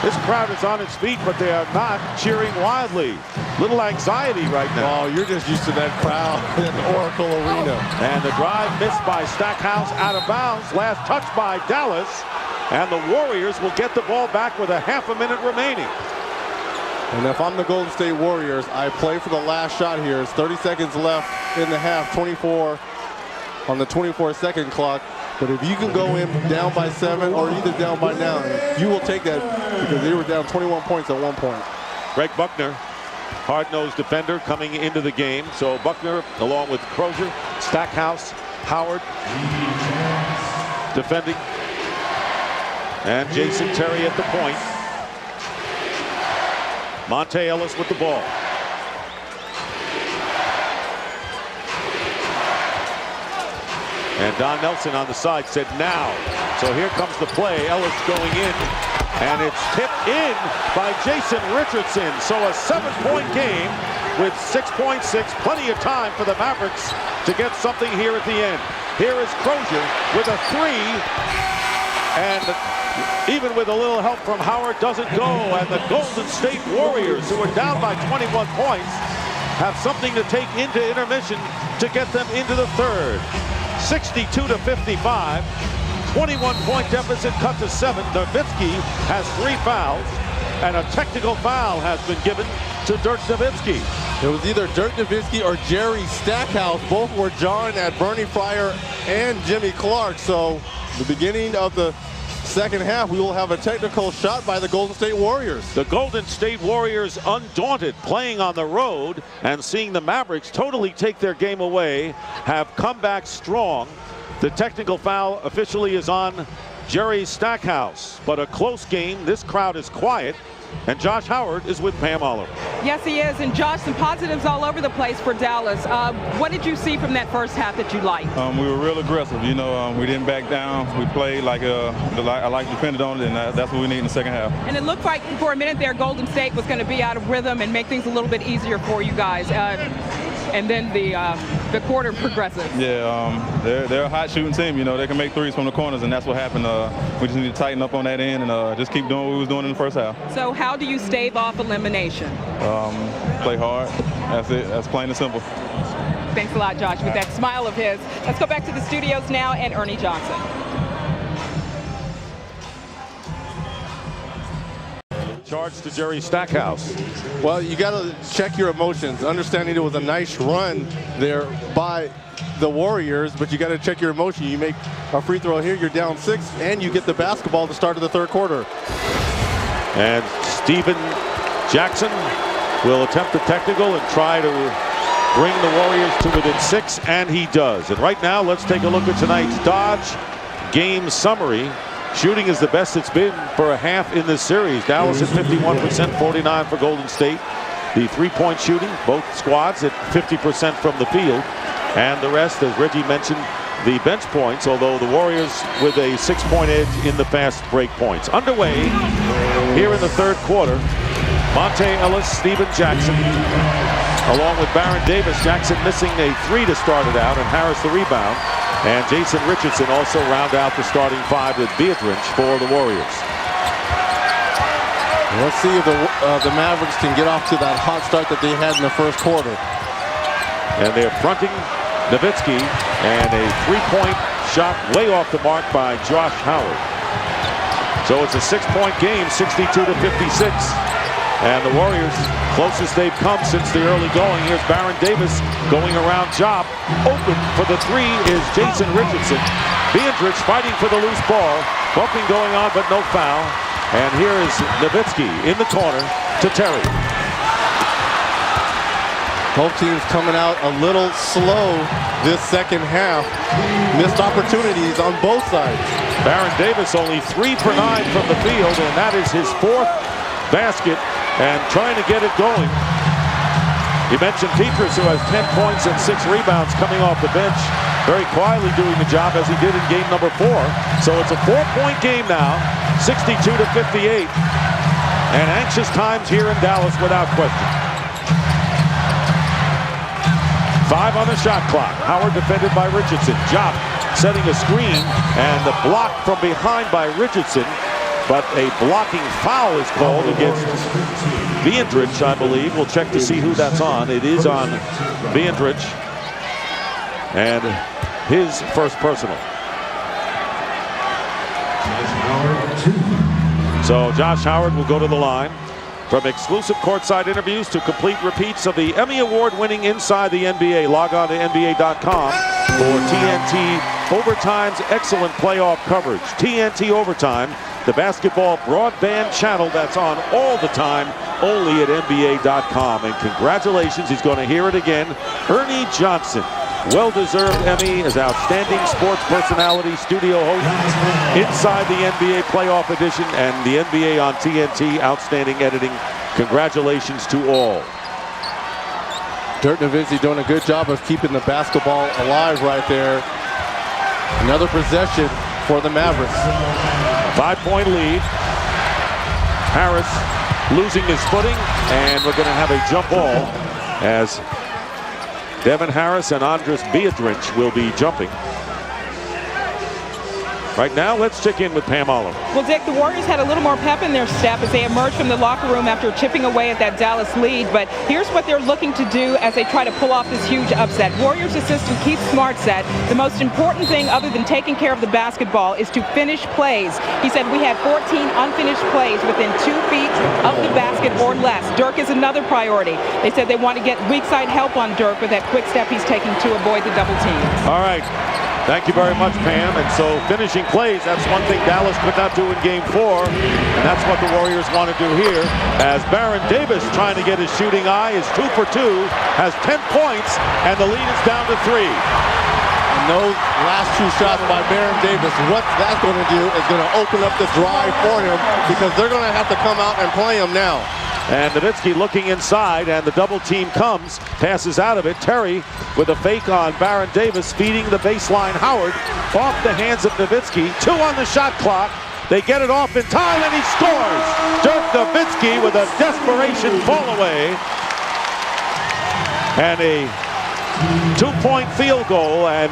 This crowd is on its feet, but they are not cheering wildly. Little anxiety right now. Oh, you're just used to that crowd in Oracle Arena. And the drive missed by Stackhouse, out of bounds. Last touch by Dallas. And the Warriors will get the ball back with a half a minute remaining. And if I'm the Golden State Warriors, I play for the last shot here. It's 30 seconds left in the half, 24 on the 24-second clock. But if you can go in down by 7 or either down by 9, you will take that, because they were down 21 points at one point. Greg Buckner, hard-nosed defender, coming into the game. So Buckner, along with Crozier, Stackhouse, Howard, defending. And Jason Terry at the point. Monte Ellis with the ball. And Don Nelson on the side said now. So here comes the play. Ellis going in, and it's tipped in by Jason Richardson. So a 7-point game with 6.6. Plenty of time for the Mavericks to get something here at the end. Here is Crozier with a 3. And even with a little help from Howard, doesn't go. And the Golden State Warriors, who are down by 21 points, have something to take into intermission to get them into the third. 62-55, 21-point deficit cut to 7. Nowitzki has 3 fouls, and a technical foul has been given to Dirk Nowitzki. It was either Dirk Nowitzki or Jerry Stackhouse. Both were jarring at Bernie Fryer and Jimmy Clark. So the beginning of the second half, we will have a technical shot by the Golden State Warriors. The Golden State Warriors, undaunted, playing on the road and seeing the Mavericks totally take their game away, have come back strong. The technical foul officially is on Jerry Stackhouse, but a close game. This crowd is quiet, and Josh Howard is with Pam Oliver. Yes, he is. And Josh, some positives all over the place for Dallas. What did you see from that first half that you liked? We were real aggressive. You know, we didn't back down. We played like I like defended on it, and that's what we need in the second half. And it looked like for a minute there, Golden State was going to be out of rhythm and make things a little bit easier for you guys. And then the quarter progresses. Yeah, they're a hot shooting team. You know, they can make threes from the corners, and that's what happened. We just need to tighten up on that end and just keep doing what we was doing in the first half. So how do you stave off elimination? Play hard. That's it. That's plain and simple. Thanks a lot, Josh, with that smile of his. Let's go back to the studios now and Ernie Johnson. Charge to Jerry Stackhouse. Well, you got to check your emotions. Understanding it was a nice run there by the Warriors, but you got to check your emotion. You make a free throw here, you're down 6, and you get the basketball at the start of the third quarter. And Steven Jackson will attempt the technical and try to bring the Warriors to within 6, and he does. And right now, let's take a look at tonight's Dodge game summary. Shooting is the best it's been for a half in this series. Dallas at 51%, 49 for Golden State. The 3-point shooting, both squads at 50% from the field. And the rest, as Reggie mentioned, the bench points, although the Warriors with a 6-point edge in the fast break points. Underway here in the third quarter. Monte Ellis, Steven Jackson, along with Baron Davis. Jackson missing a 3 to start it out, and Harris the rebound. and Jason Richardson also round out the starting five with Pietrus for the Warriors. Let's see if the Mavericks can get off to that hot start that they had in the first quarter. And they're fronting Nowitzki, and a three-point shot way off the mark by Josh Howard. So it's a 6-point game, 62 to 56. And the Warriors, closest they've come since the early going. Here's Baron Davis going around Diop. Open for the three is Jason Richardson. Pietrus fighting for the loose ball. Bumping going on, but no foul. And here is Nowitzki in the corner to Terry. Both teams coming out a little slow this second half. Missed opportunities on both sides. Baron Davis only 3 for 9 from the field, and that is his 4th basket, and trying to get it going. You mentioned Pietrus, who has 10 points and 6 rebounds coming off the bench, very quietly doing the job as he did in game number 4. So it's a 4-point game now, 62 to 58, and anxious times here in Dallas without question. 5 on the shot clock. Howard defended by Richardson. Diop setting a screen, and the block from behind by Richardson, but a blocking foul is called against Pietrus, I believe. We'll check to see who that's on. It is on Pietrus, and his first personal. So Josh Howard will go to the line. From exclusive courtside interviews to complete repeats of the Emmy Award-winning Inside the NBA, log on to NBA.com for TNT Overtime's excellent playoff coverage. TNT Overtime, the basketball broadband channel that's on all the time, only at NBA.com. And congratulations, he's going to hear it again, Ernie Johnson. Well-deserved Emmy as Outstanding Sports Personality, studio host, Inside the NBA Playoff Edition, and the NBA on TNT, outstanding editing. Congratulations to all. Dirk Nowitzki doing a good job of keeping the basketball alive right there. Another possession for the Mavericks. 5-point lead. Harris losing his footing, and we're going to have a jump ball as Devin Harris and Andres Pietrus will be jumping. Right now, let's check in with Pam Oliver. Well, Dick, the Warriors had a little more pep in their step as they emerged from the locker room after chipping away at that Dallas lead. But here's what they're looking to do as they try to pull off this huge upset. Warriors assistant Keith Smart said the most important thing other than taking care of the basketball is to finish plays. He said we had 14 unfinished plays within 2 feet of the basket or less. Dirk is another priority. They said they want to get weak side help on Dirk with that quick step he's taking to avoid the double team. All right. Thank you very much, Pam. And so finishing plays, that's one thing Dallas could not do in game 4. And that's what the Warriors want to do here. As Baron Davis trying to get his shooting eye is 2 for 2, has 10 points, and the lead is down to 3. And those last 2 shots by Baron Davis, what that's going to do is going to open up the drive for him, because they're going to have to come out and play him now. And Nowitzki looking inside, and the double team comes, passes out of it. Terry with a fake on Baron Davis, feeding the baseline Howard off the hands of Nowitzki. 2 on the shot clock. They get it off in time, and he scores. Dirk Nowitzki with a desperation fall away, and a 2-point field goal, and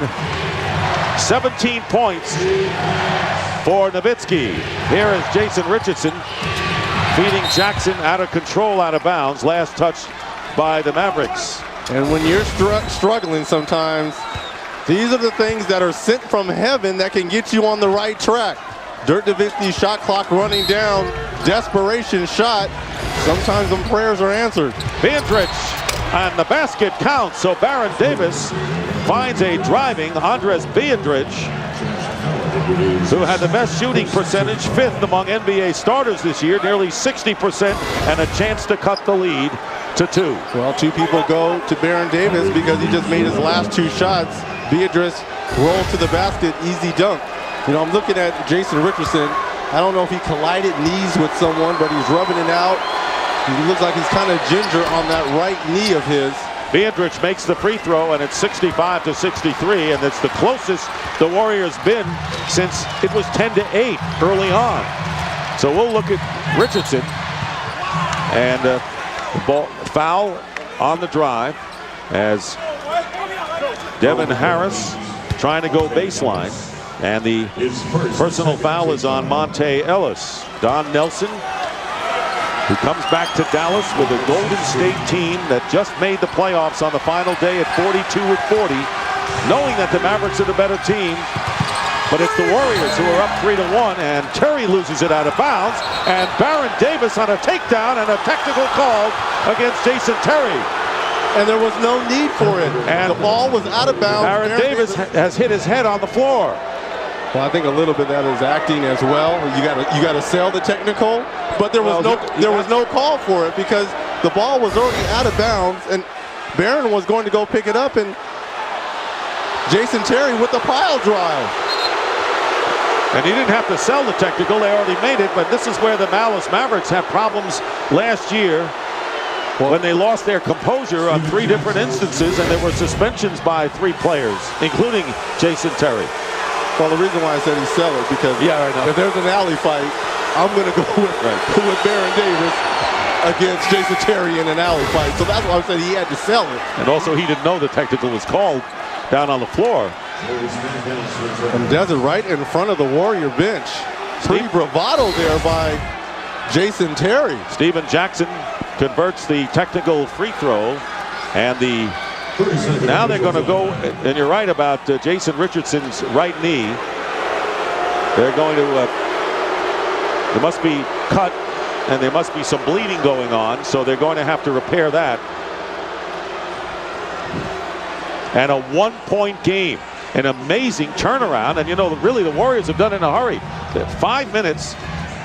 17 points for Nowitzki. Here is Jason Richardson feeding Jackson out of control, out of bounds. Last touch by the Mavericks. And when you're struggling sometimes, these are the things that are sent from heaven that can get you on the right track. Dirk Nowitzki's shot clock running down, desperation shot. Sometimes them prayers are answered. Pietrus, and the basket counts. So Baron Davis finds a driving Andres Pietrus, who had the best shooting percentage, 5th among NBA starters this year, nearly 60%, and a chance to cut the lead to 2. Well, 2 people go to Baron Davis because he just made his last 2 shots. Pietrus rolled to the basket, easy dunk. You know, I'm looking at Jason Richardson. I don't know if he collided knees with someone, but he's rubbing it out. He looks like he's kind of ginger on that right knee of his. Pietrus makes the free throw, and it's 65 to 63, and it's the closest the Warriors been since it was 10 to 8 early on. So we'll look at Richardson, and the ball foul on the drive as Devin Harris trying to go baseline. And the personal foul is on Monte Ellis. Don Nelson, who comes back to Dallas with a Golden State team that just made the playoffs on the final day at 42-40, knowing that the Mavericks are the better team. But it's the Warriors who are up 3-1, and Terry loses it out of bounds, and Baron Davis on a takedown and a technical call against Jason Terry. And there was no need for it. And the ball was out of bounds. Baron Davis has hit his head on the floor. Well, I think a little bit of that is acting as well. You got to sell the technical, but there was no call for it because the ball was already out of bounds, and Baron was going to go pick it up, and Jason Terry with the pile drive. And he didn't have to sell the technical; they already made it. But this is where the Dallas Mavericks had problems last year when they lost their composure on 3 different instances, and there were suspensions by 3 players, including Jason Terry. Well, the reason why I said he sell it because if there's an alley fight, I'm going to go with Baron Davis against Jason Terry in an alley fight. So that's why I said he had to sell it. And also, he didn't know the technical was called down on the floor. And does it right in front of the Warrior bench. Pretty bravado there by Jason Terry. Steven Jackson converts the technical free throw, and now they're going to go, and you're right about Jason Richardson's right knee. They're going to, it must be cut, and there must be some bleeding going on, so they're going to have to repair that. And a 1-point game, an amazing turnaround, and you know, really the Warriors have done it in a hurry. 5 minutes,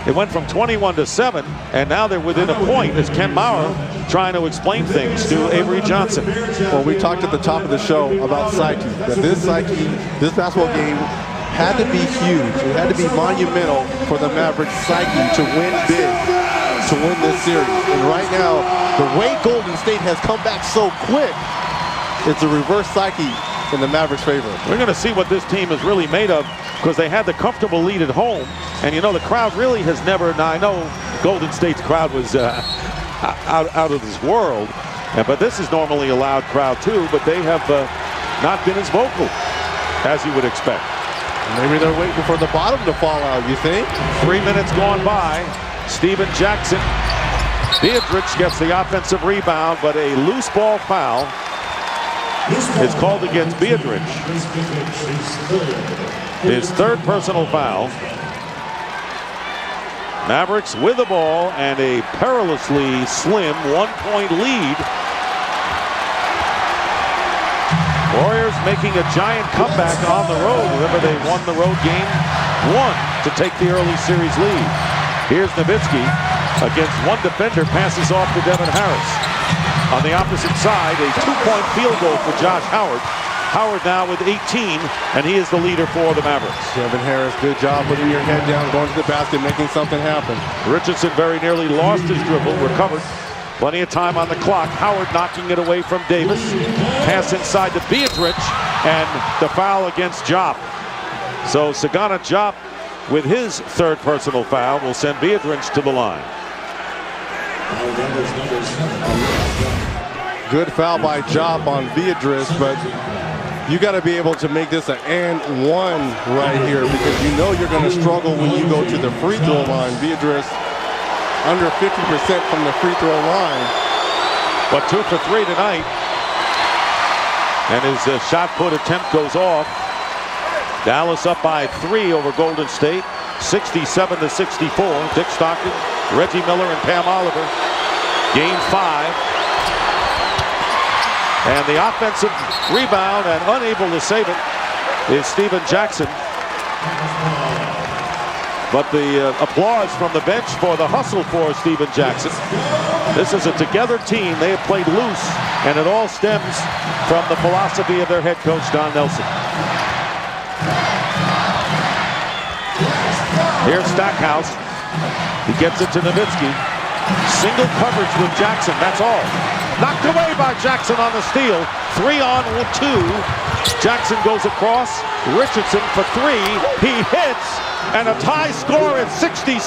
it went from 21-7, and now they're within a point as Ken Maurer trying to explain things to Avery Johnson. Well, we talked at the top of the show about psyche, that this basketball game had to be huge. It had to be monumental for the Mavericks psyche to win big, to win this series. And right now, the way Golden State has come back so quick, it's a reverse psyche in the Mavericks' favor. We're going to see what this team is really made of, because they had the comfortable lead at home, and you know the crowd really has never. Now I know Golden State's crowd was out of this world, but this is normally a loud crowd too. But they have not been as vocal as you would expect. Maybe they're waiting for the bottom to fall out. You think? 3 minutes gone by. Steven Jackson, Pietrus gets the offensive rebound, but a loose ball foul is called against Pietrus. His 3rd personal foul. Mavericks with the ball and a perilously slim 1-point lead. Warriors making a giant comeback on the road. Remember, they won the road game 1 to take the early series lead. Here's Nowitzki against 1 defender, passes off to Devin Harris. On the opposite side, a 2-point field goal for Josh Howard. Howard now with 18, and he is the leader for the Mavericks. Devin Harris, good job putting your head down, going to the basket, making something happen. Richardson very nearly lost his dribble, recovered. Plenty of time on the clock. Howard knocking it away from Davis. Pass inside to Pietrus, and the foul against Diop. So Sagana Diop, with his 3rd personal foul, will send Pietrus to the line. Good foul by Diop on Pietrus, but you got to be able to make this an and one right here, because you know you're going to struggle when you go to the free throw line. Pietrus under 50% from the free throw line. But 2 for 3 tonight. And his shot put attempt goes off. Dallas up by 3 over Golden State, 67-64. Dick Stockton, Reggie Miller, and Pam Oliver. Game 5. And the offensive rebound, and unable to save it, is Steven Jackson. But the applause from the bench for the hustle for Steven Jackson. This is a together team. They have played loose, and it all stems from the philosophy of their head coach, Don Nelson. Here's Stackhouse. He gets it to Nowitzki. Single coverage with Jackson, that's all. Knocked away by Jackson on the steal. 3-on-2. Jackson goes across. Richardson for 3. He hits, and a tie score at 67.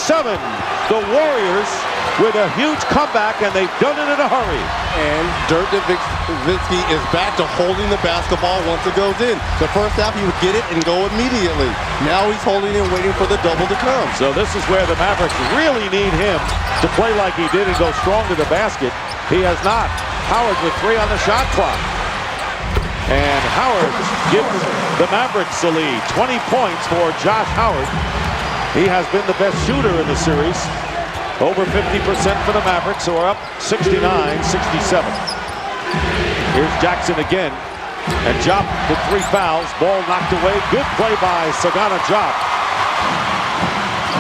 The Warriors with a huge comeback, and they've done it in a hurry. And Dirk Nowitzki is back to holding the basketball once it goes in. The first half, he would get it and go immediately. Now he's holding it and waiting for the double to come. So this is where the Mavericks really need him to play like he did and go strong to the basket. He has not. Howard with 3 on the shot clock. And Howard gives the Mavericks the lead. 20 points for Josh Howard. He has been the best shooter in the series. Over 50% for the Mavericks, who are up 69-67. Here's Jackson again. And Diop with 3 fouls. Ball knocked away. Good play by Sagana Diop.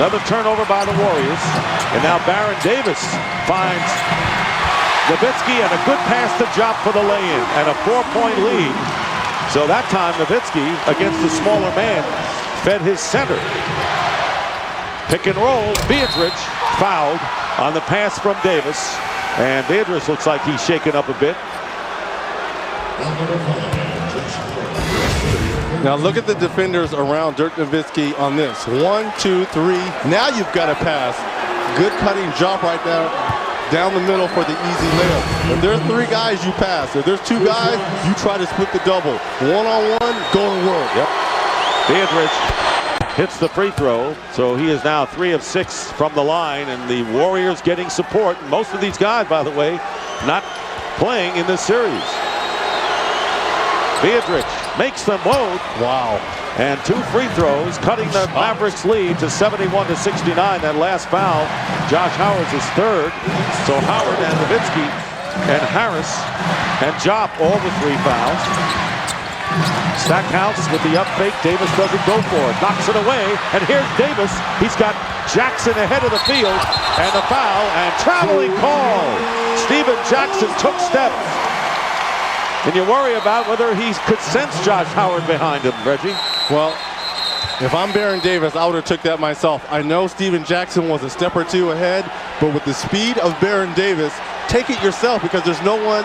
Another turnover by the Warriors. And now Baron Davis finds Nowitzki, and a good pass to Diop for the lay-in, and a 4-point lead. So that time Nowitzki, against the smaller man, fed his center. Pick and roll. Pietrus fouled on the pass from Davis, and Pietrus looks like he's shaken up a bit. Now look at the defenders around Dirk Nowitzki on this. 1, 2, 3. Now you've got a pass. Good cutting Diop right there. Down the middle for the easy layup. If there's 3 guys, you pass. If there's 2 guys, you try to split the double. 1-on-1, go to work. Yep. Pietrus hits the free throw, so he is now 3 of 6 from the line, and the Warriors getting support. Most of these guys, by the way, not playing in this series. Pietrus makes them load. Wow. And 2 free throws, cutting the Mavericks lead to 71-69. That last foul, Josh Howard's is 3rd. So Howard and Nowitzki and Harris and Diop all the 3 fouls. Stackhouse with the up fake. Davis doesn't go for it. Knocks it away. And here's Davis. He's got Jackson ahead of the field. And the foul and traveling call. Stephen Jackson took steps. And you worry about whether he could sense Josh Howard behind him, Reggie. Well, if I'm Baron Davis, I would have took that myself. I know Stephen Jackson was a step or 2 ahead, but with the speed of Baron Davis, take it yourself, because there's no one.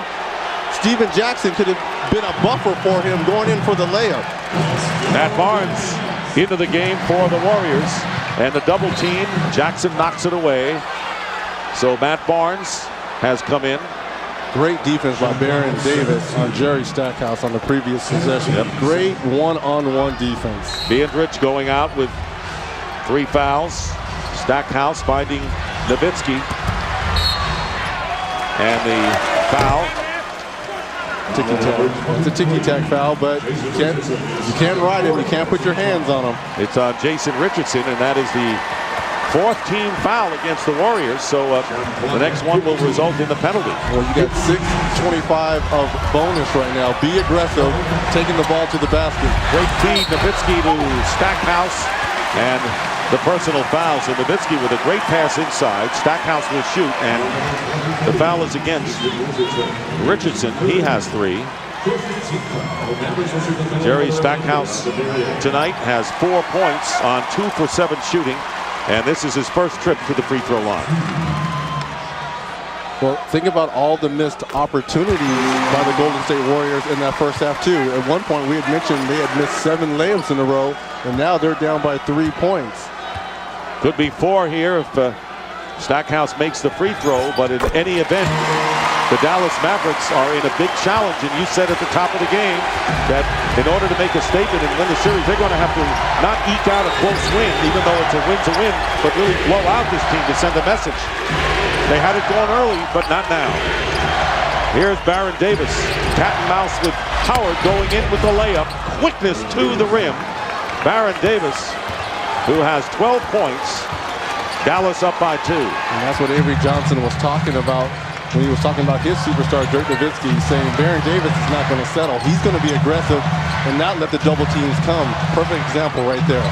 Stephen Jackson could have been a buffer for him going in for the layup. Matt Barnes into the game for the Warriors, and the double team. Jackson knocks it away. So Matt Barnes has come in. Great defense by Baron Davis on Jerry Stackhouse on the previous possession. Yep. Great one-on-one defense. Pietrus going out with 3 fouls. Stackhouse finding Nowitzki. And the foul. Ticky-tack. It's a ticky-tack foul, but you can't ride him. You can't put your hands on him. It's on Jason Richardson, and that is the 4th team foul against the Warriors, so the next one will result in the penalty. Well, you got 6:25 of bonus right now. Be aggressive, taking the ball to the basket. Great feed, Nowitzki to Stackhouse, and the personal foul. So Nowitzki with a great pass inside. Stackhouse will shoot, and the foul is against Richardson. He has 3. Jerry Stackhouse tonight has 4 points on 2 for 7 shooting. And this is his first trip to the free throw line. Well, think about all the missed opportunities by the Golden State Warriors in that first half, too. At one point, we had mentioned they had missed 7 layups in a row, and now they're down by 3 points. Could be 4 here if Stackhouse makes the free throw, but in any event, the Dallas Mavericks are in a big challenge, and you said at the top of the game that in order to make a statement and win the series, they're going to have to not eke out a close win, even though it's a win-to-win, but really blow out this team to send a message. They had it going early, but not now. Here's Baron Davis, cat and mouse with Howard going in with the layup, quickness to the rim. Baron Davis, who has 12 points, Dallas up by 2. And that's what Avery Johnson was talking about when he was talking about his superstar, Dirk Nowitzki. He's saying Baron Davis is not going to settle. He's going to be aggressive and not let the double teams come. Perfect example right there.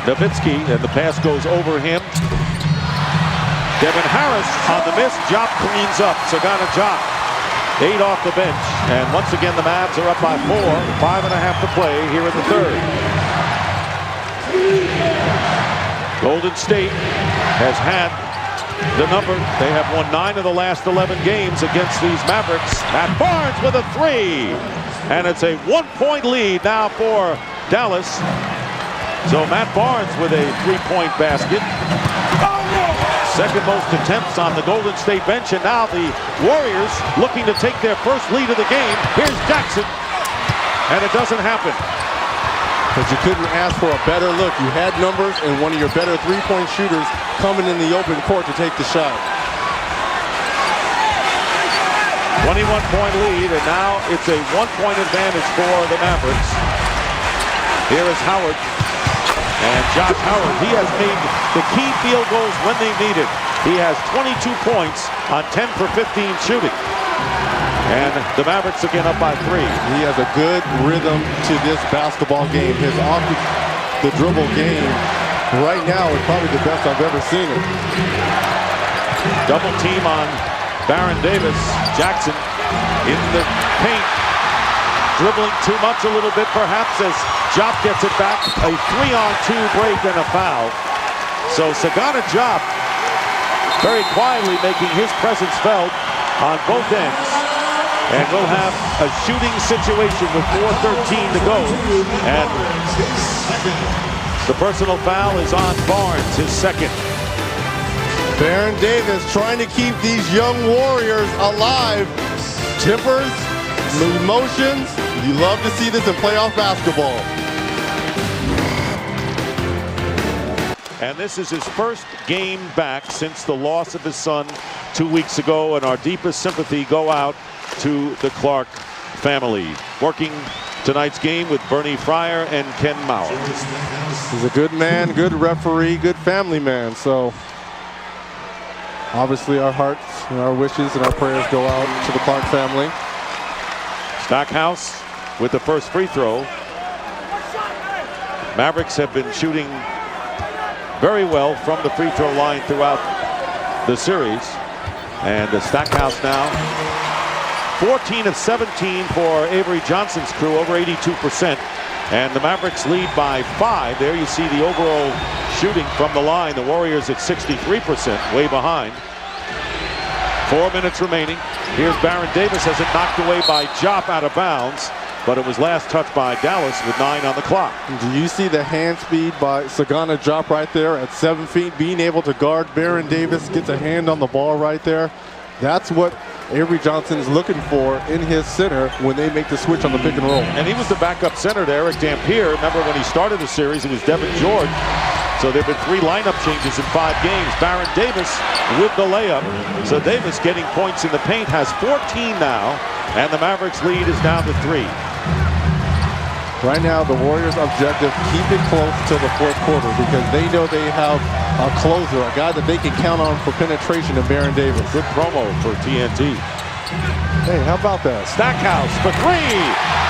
Nowitzki, and the pass goes over him. Devin Harris on the miss. Diop cleans up. Sagana Diop, 8 off the bench. And once again, the Mavs are up by 4. 5.5 to play here in the 3rd. Golden State has had the number. They have won 9 of the last 11 games against these Mavericks. Matt Barnes with a 3. And it's a 1-point lead now for Dallas. So Matt Barnes with a 3-point basket. Second most attempts on the Golden State bench, and now the Warriors looking to take their first lead of the game. Here's Jackson, and it doesn't happen. Because you couldn't ask for a better look. You had numbers and one of your better three-point shooters coming in the open court to take the shot. 21-point lead, and now it's a 1-point advantage for the Mavericks. Here is Howard. And Josh Howard, he has made the key field goals when they need it. He has 22 points on 10 for 15 shooting. And the Mavericks again up by 3. He has a good rhythm to this basketball game. His off the dribble game right now is probably the best I've ever seen it. Double team on Baron Davis. Jackson in the paint. Dribbling too much a little bit perhaps as Diop gets it back. A 3-on-2 break and a foul. So Sagana Diop very quietly making his presence felt on both ends. And we'll have a shooting situation with 4:13 to go. And the personal foul is on Barnes, his second. Baron Davis trying to keep these young Warriors alive. Tempers, emotions. You love to see this in playoff basketball. And this is his first game back since the loss of his son 2 weeks ago. And our deepest sympathy go out to the Clark family. Working tonight's game with Bernie Fryer and Ken Mauer. He's a good man, good referee, good family man. So obviously our hearts and our wishes and our prayers go out to the Clark family. Stackhouse with the first free throw. Mavericks have been shooting very well from the free throw line throughout the series. And the Stackhouse now 14 of 17 for Avery Johnson's crew, over 82%. And the Mavericks lead by 5. There you see the overall shooting from the line. The Warriors at 63%, way behind. 4 minutes remaining. Here's Baron Davis, has it knocked away by Diop out of bounds, but it was last touched by Dallas with 9 on the clock. Do you see the hand speed by Sagana Diop right there at 7 feet, being able to guard Baron Davis, gets a hand on the ball right there. That's what Avery Johnson is looking for in his center when they make the switch on the pick and roll. And he was the backup center to Eric Dampier. Remember when he started the series, it was Devin George. So there have been 3 lineup changes in 5 games. Baron Davis with the layup. So Davis getting points in the paint, has 14 now, and the Mavericks lead is down to 3. Right now, the Warriors' objective, keep it close till the 4th quarter because they know they have a closer, a guy that they can count on for penetration in Baron Davis. Good promo for TNT. Hey, how about that? Stackhouse for 3.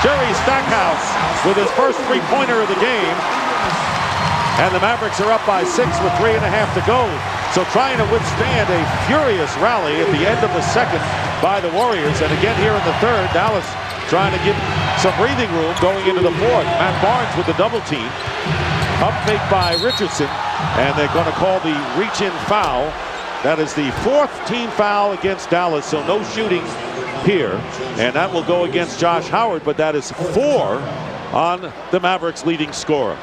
Jerry Stackhouse with his first 3-pointer of the game. And the Mavericks are up by 6 with 3.5 to go. So trying to withstand a furious rally at the end of the second by the Warriors. And again here in the third, Dallas trying to get some breathing room going into the 4th. Matt Barnes with the double team. Up fake by Richardson. And they're going to call the reach-in foul. That is the 4th team foul against Dallas. So no shooting here. And that will go against Josh Howard. But that is 4 on the Mavericks' leading scorer.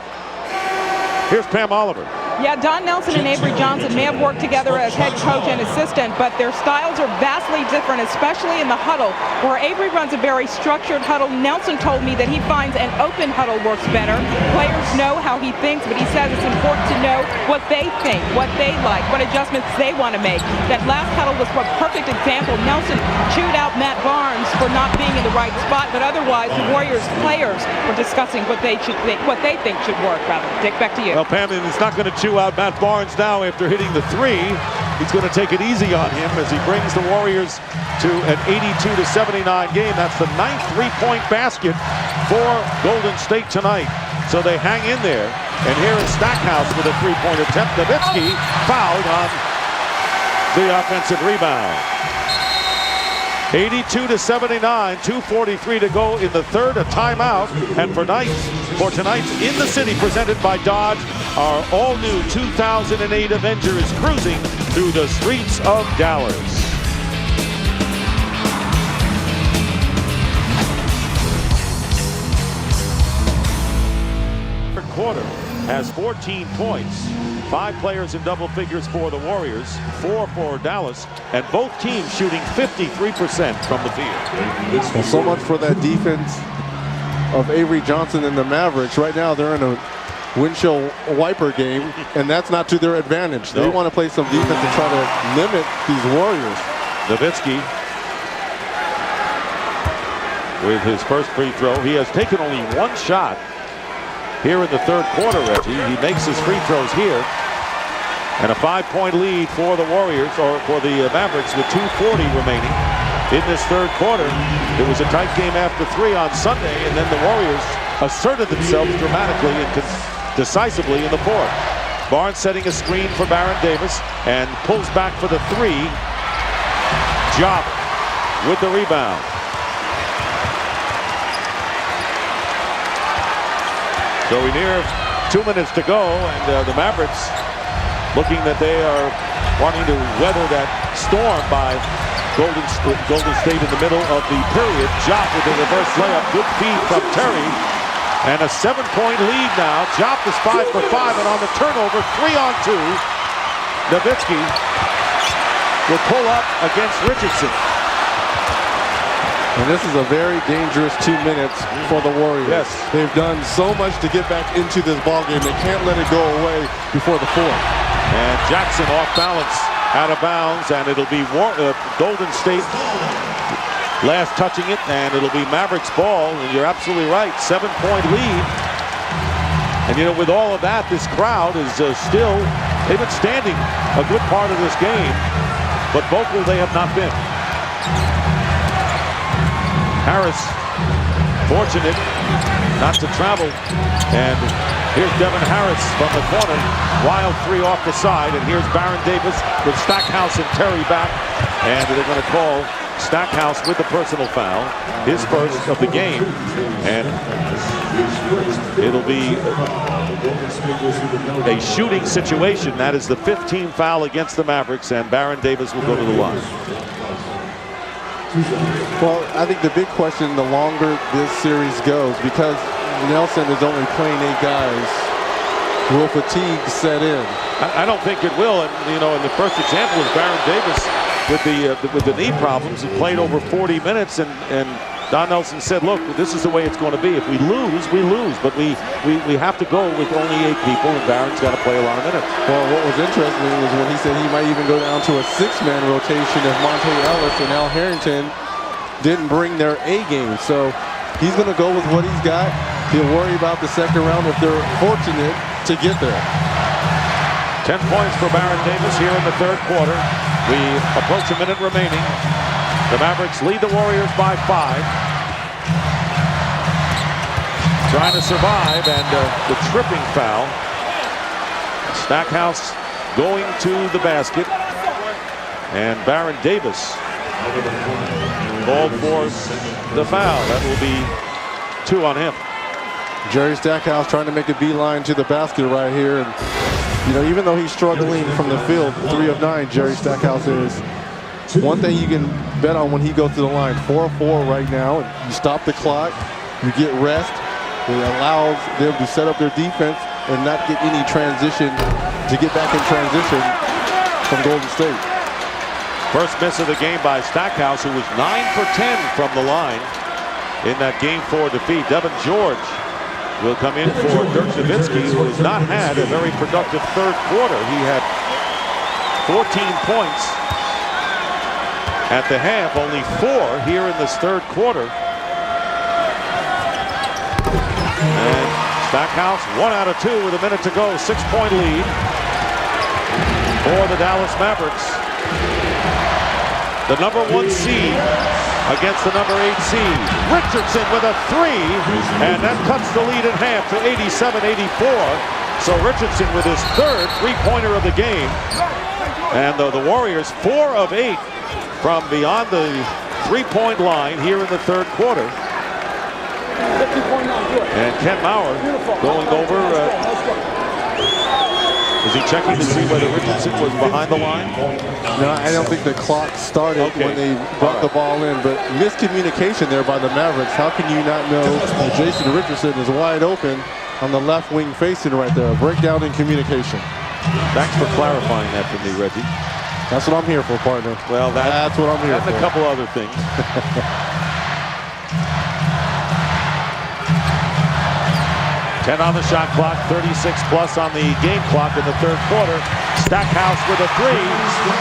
Here's Pam Oliver. Yeah, Don Nelson and Avery Johnson may have worked together as head coach and assistant, but their styles are vastly different, especially in the huddle, where Avery runs a very structured huddle. Nelson told me that he finds an open huddle works better. Players know how he thinks, but he says it's important to know what they think, what they like, what adjustments they want to make. That last huddle was a perfect example. Nelson chewed out Matt Barnes for not being in the right spot, but otherwise the Warriors players were discussing what they think should work. Rather, Dick, back to you. Well, Pam, it's not going to chew out Matt Barnes now after hitting the 3. He's going to take it easy on him as he brings the Warriors to an 82-79 game. That's the 9th 3-point basket for Golden State tonight. So they hang in there. And here is Stackhouse with a 3-point attempt. Nowitzki fouled on the offensive rebound. 82-79, 2:43 to go in the third, a timeout. And for tonight's In the City, presented by Dodge, our all-new 2008 Avenger is cruising through the streets of Dallas. Third quarter. has 14 points. 5 players in double figures for the Warriors, 4 for Dallas, and both teams shooting 53% from the field. Well, so much for that defense of Avery Johnson and the Mavericks. Right now they're in a windshield wiper game, and that's not to their advantage. They want to play some defense and try to limit these Warriors. Nowitzki with his first free throw. He has taken only 1 shot here in the third quarter, Reggie. He makes his free throws here. And a 5-point lead for the Warriors, or for the Mavericks, with 2:40 remaining in this third quarter. It was a tight game after 3 on Sunday, and then the Warriors asserted themselves dramatically and decisively in the fourth. Barnes setting a screen for Baron Davis and pulls back for the 3. Diop with the rebound. So we near 2 minutes to go, and the Mavericks looking that they are wanting to weather that storm by Golden State in the middle of the period. Diop with the reverse layup. Good feed from Terry. And a 7-point lead now. Diop is 5 for 5, and on the turnover, 3-on-2. Nowitzki will pull up against Richardson. And this is a very dangerous 2 minutes for the Warriors. Yes. They've done so much to get back into this ballgame. They can't let it go away before the fourth. And Jackson off balance, out of bounds, and it'll be Golden State last touching it, and it'll be Mavericks ball. And you're absolutely right, 7-point lead. And you know, with all of that, this crowd is still, they've been standing a good part of this game, but vocal they have not been. Harris fortunate not to travel, and here's Devin Harris from the corner. Wild 3 off the side, and here's Baron Davis with Stackhouse and Terry back, and they're going to call Stackhouse with the personal foul, his first of the game, and it'll be a shooting situation. That is the 15th foul against the Mavericks, and Baron Davis will go to the line. Well, I think the big question, the longer this series goes, because Nelson is only playing 8 guys, will fatigue set in? I don't think it will. And you know, and the first example is Baron Davis with the knee problems. He played over 40 minutes, and Don Nelson said, "Look, this is the way it's going to be. If we lose, we lose. But we have to go with only 8 people, and Baron's got to play a lot of minutes." Well, what was interesting was when he said he might even go down to a 6-man rotation if Monte Ellis and Al Harrington didn't bring their A game. So he's going to go with what he's got. He'll worry about the second round if they're fortunate to get there. 10 points for Baron Davis here in the third quarter. We approach a minute remaining. The Mavericks lead the Warriors by 5. Trying to survive, and the tripping foul. Stackhouse going to the basket, and Baron Davis called for the foul. That will be 2 on him. Jerry Stackhouse trying to make a beeline to the basket right here. And, you know, even though he's struggling from the field, 3 of 9, Jerry Stackhouse is. One thing you can bet on when he goes to the line, 4 of 4 right now. You stop the clock, you get rest. It allows them to set up their defense and not get any transition, to get back in transition from Golden State. First miss of the game by Stackhouse, who was 9 for 10 from the line in that Game 4 defeat. Devin George will come in for Dirk Nowitzki, who has not had a very productive third quarter. He had 14 points at the half, only 4 here in this third quarter. And Stackhouse 1 out of 2 with a minute to go. 6-point lead for the Dallas Mavericks. The number 1 seed against the number 8 seed. Richardson with a 3, and that cuts the lead in half to 87-84. So Richardson with his third 3-pointer of the game. And the Warriors 4 of 8 from beyond the 3-point line here in the third quarter. And Ken Maurer going over. Is he checking to see whether Richardson was behind the line? No, I don't think the clock started when they brought the ball in, but miscommunication there by the Mavericks. How can you not know that Jason Richardson is wide open on the left wing facing right there. Breakdown in communication. Thanks for clarifying that for me, Reggie. That's what I'm here for, partner. Well, that's what I'm here for. And a couple other things. 10 on the shot clock, 36 plus on the game clock in the third quarter. Stackhouse with a three.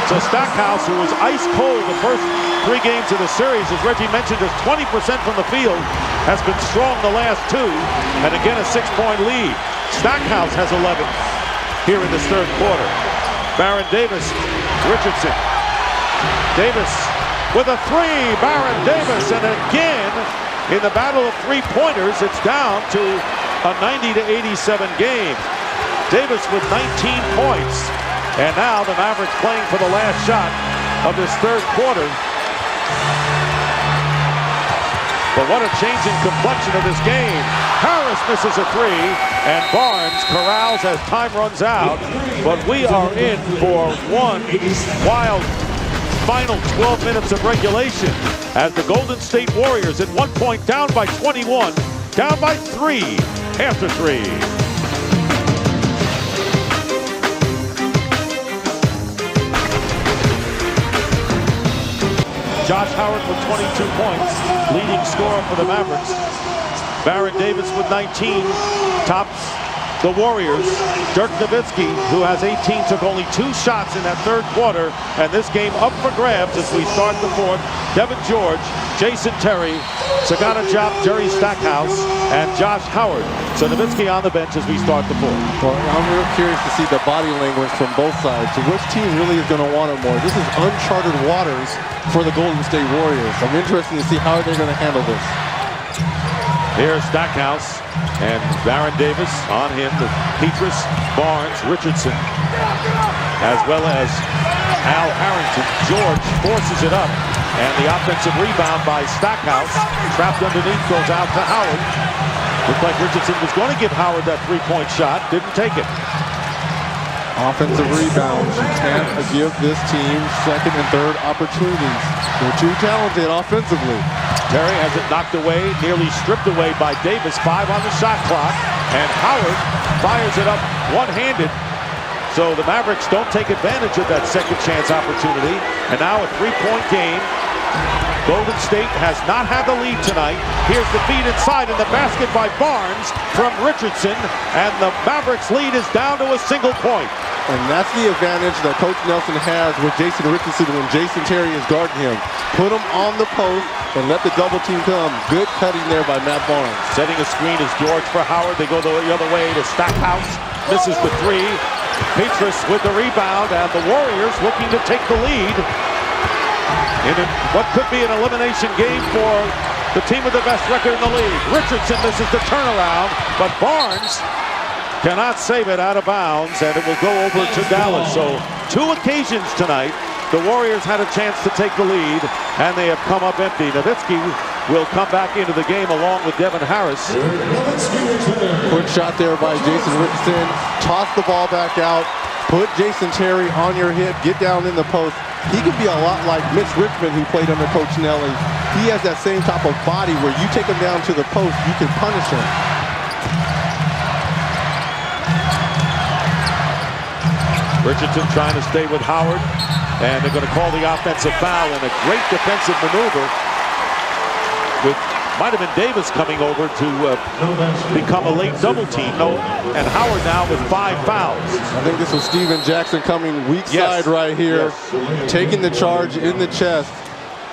So Stackhouse, who was ice cold the first 3 games of the series, as Reggie mentioned, is 20% from the field, has been strong the last 2, and again a 6-point lead. Stackhouse has 11 here in this third quarter. Baron Davis, Richardson. Davis with a three, Baron Davis, and again in the battle of three-pointers, it's down to a 90-87 game. Davis with 19 points, and now the Mavericks playing for the last shot of this third quarter. But what a change in complexion of this game. Harris misses a three, and Barnes corrals as time runs out. But we are in for one wild final 12 minutes of regulation as the Golden State Warriors at one point down by 21, down by 3 after 3. Josh Howard with 22 points, leading scorer for the Mavericks. Baron Davis with 19 tops the Warriors. Dirk Nowitzki, who has 18, took only 2 shots in that third quarter, and this game up for grabs as we start the fourth. Devin George, Jason Terry, Sagana Diop, Jerry Stackhouse, and Josh Howard. So Nowitzki on the bench as we start the fourth. Well, I'm real curious to see the body language from both sides. So which team really is going to want it more? This is uncharted waters for the Golden State Warriors. I'm interested to see how they're going to handle this. Here's Stackhouse and Baron Davis on him with Pietrus, Barnes, Richardson, as well as Al Harrington. George forces it up, and the offensive rebound by Stackhouse, trapped underneath, goes out to Howard. Looked like Richardson was going to give Howard that three-point shot, didn't take it. Offensive rebounds. You can't give this team second and third opportunities. They're too talented offensively. Terry has it knocked away, nearly stripped away by Davis. 5 on the shot clock, and Howard fires it up one-handed. So the Mavericks don't take advantage of that second chance opportunity. And now a three-point game. Golden State has not had the lead tonight. Here's the feed inside, and the basket by Barnes from Richardson, and the Mavericks lead is down to a single point. And that's the advantage that Coach Nelson has with Jason Richardson when Jason Terry is guarding him. Put him on the post and let the double team come. Good cutting there by Matt Barnes. Setting a screen is George for Howard. They go the other way to Stackhouse. Misses the three. Pietrus with the rebound, and the Warriors looking to take the lead in what could be an elimination game for the team with the best record in the league. Richardson misses the turnaround, but Barnes cannot save it out of bounds, and it will go over to Dallas. So 2 occasions tonight, the Warriors had a chance to take the lead, and they have come up empty. Nowitzki will come back into the game along with Devin Harris. Quick shot there by Jason Richardson. Toss the ball back out. Put Jason Terry on your hip. Get down in the post. He could be a lot like Mitch Richmond, who played under Coach Nelly. He has that same type of body where you take him down to the post, you can punish him. Richardson trying to stay with Howard, and they're going to call the offensive foul, and a great defensive maneuver with might have been Davis coming over to become a late double team. No, and Howard now with 5 fouls. I think this was Steven Jackson coming weak side right here, taking the charge in the chest.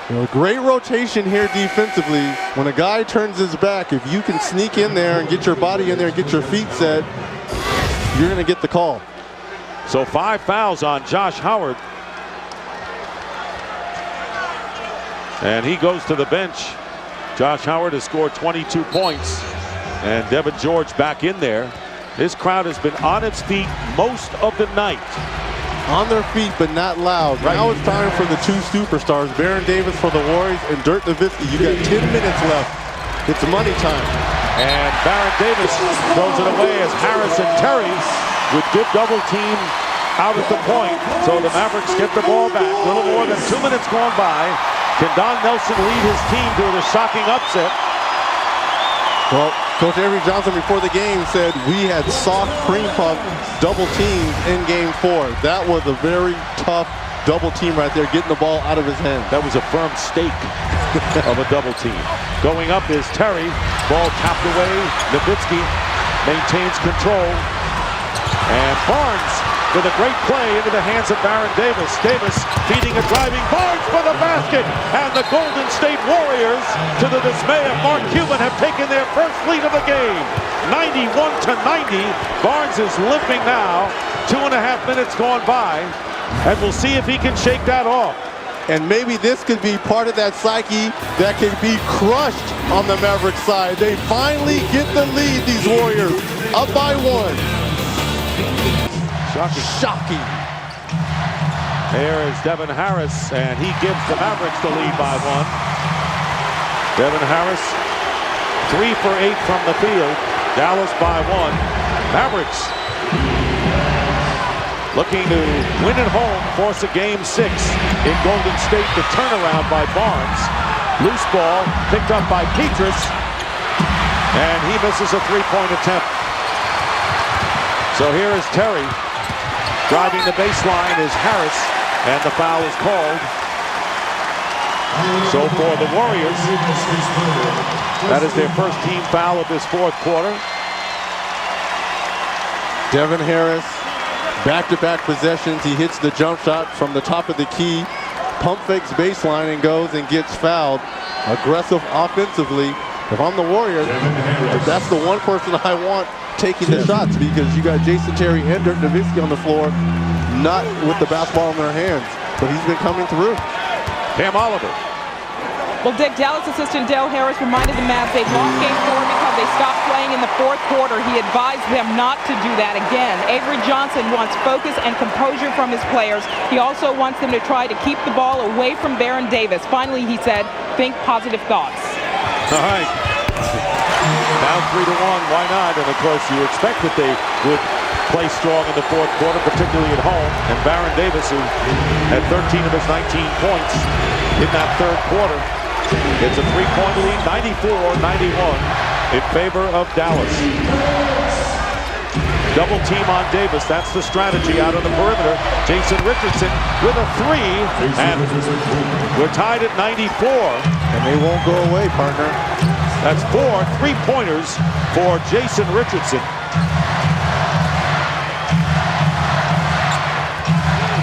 You know, great rotation here defensively. When a guy turns his back, if you can sneak in there and get your body in there and get your feet set, you're going to get the call. So 5 fouls on Josh Howard. And he goes to the bench. Josh Howard has scored 22 points, and Devin George back in there. This crowd has been on its feet most of the night. On their feet, but not loud. Right. Now it's time for the 2 superstars, Baron Davis for the Warriors and Dirk Nowitzki. You got 10 minutes left. It's money time. And Baron Davis throws it away as Harris and Terry with good double team out at the point. So the Mavericks get the ball back. A little more than 2 minutes gone by. Can Don Nelson lead his team to the shocking upset? Well, Coach Avery Johnson before the game said we had soft cream puff double teams in game 4. That was a very tough double team right there, getting the ball out of his hand. That was a firm stake of a double team. Going up is Terry. Ball tapped away. Nowitzki maintains control. And Barnes with a great play into the hands of Baron Davis. Davis feeding a driving Barnes for the basket. And the Golden State Warriors, to the dismay of Mark Cuban, have taken their first lead of the game. 91-90. Barnes is limping now. 2.5 minutes gone by. And we'll see if he can shake that off. And maybe this could be part of that psyche that can be crushed on the Mavericks side. They finally get the lead, these Warriors, up by 1. Shocking. Here is Devin Harris, and he gives the Mavericks the lead by 1. Devin Harris, 3 for 8 from the field. Dallas by 1. Mavericks looking to win at home, force a game 6 in Golden State. The turnaround by Barnes. Loose ball picked up by Pietrus, and he misses a 3-point attempt. So here is Terry. Driving the baseline is Harris, and the foul is called. So for the Warriors, that is their first team foul of this 4th quarter. Devin Harris, back-to-back possessions. He hits the jump shot from the top of the key, pump fakes baseline, and goes and gets fouled. Aggressive offensively. If I'm the Warriors, that's the one person I want taking the shots, because you got Jason Terry and Dirk Nowitzki on the floor, not with the basketball in their hands, but he's been coming through. Cam Oliver. Well, Dick, Dallas assistant Dale Harris reminded the Mavs they lost game 4 because they stopped playing in the 4th quarter. He advised them not to do that again. Avery Johnson wants focus and composure from his players. He also wants them to try to keep the ball away from Baron Davis. Finally, he said, think positive thoughts. All right. Down 3-1, why not? And of course, you expect that they would play strong in the 4th quarter, particularly at home. And Baron Davis, who had 13 of his 19 points in that 3rd quarter, it's a 3-point lead, 94-91 in favor of Dallas. Double team on Davis, that's the strategy out on the perimeter. Jason Richardson with a 3, and we're tied at 94. And they won't go away, partner. That's 4 3-pointers for Jason Richardson.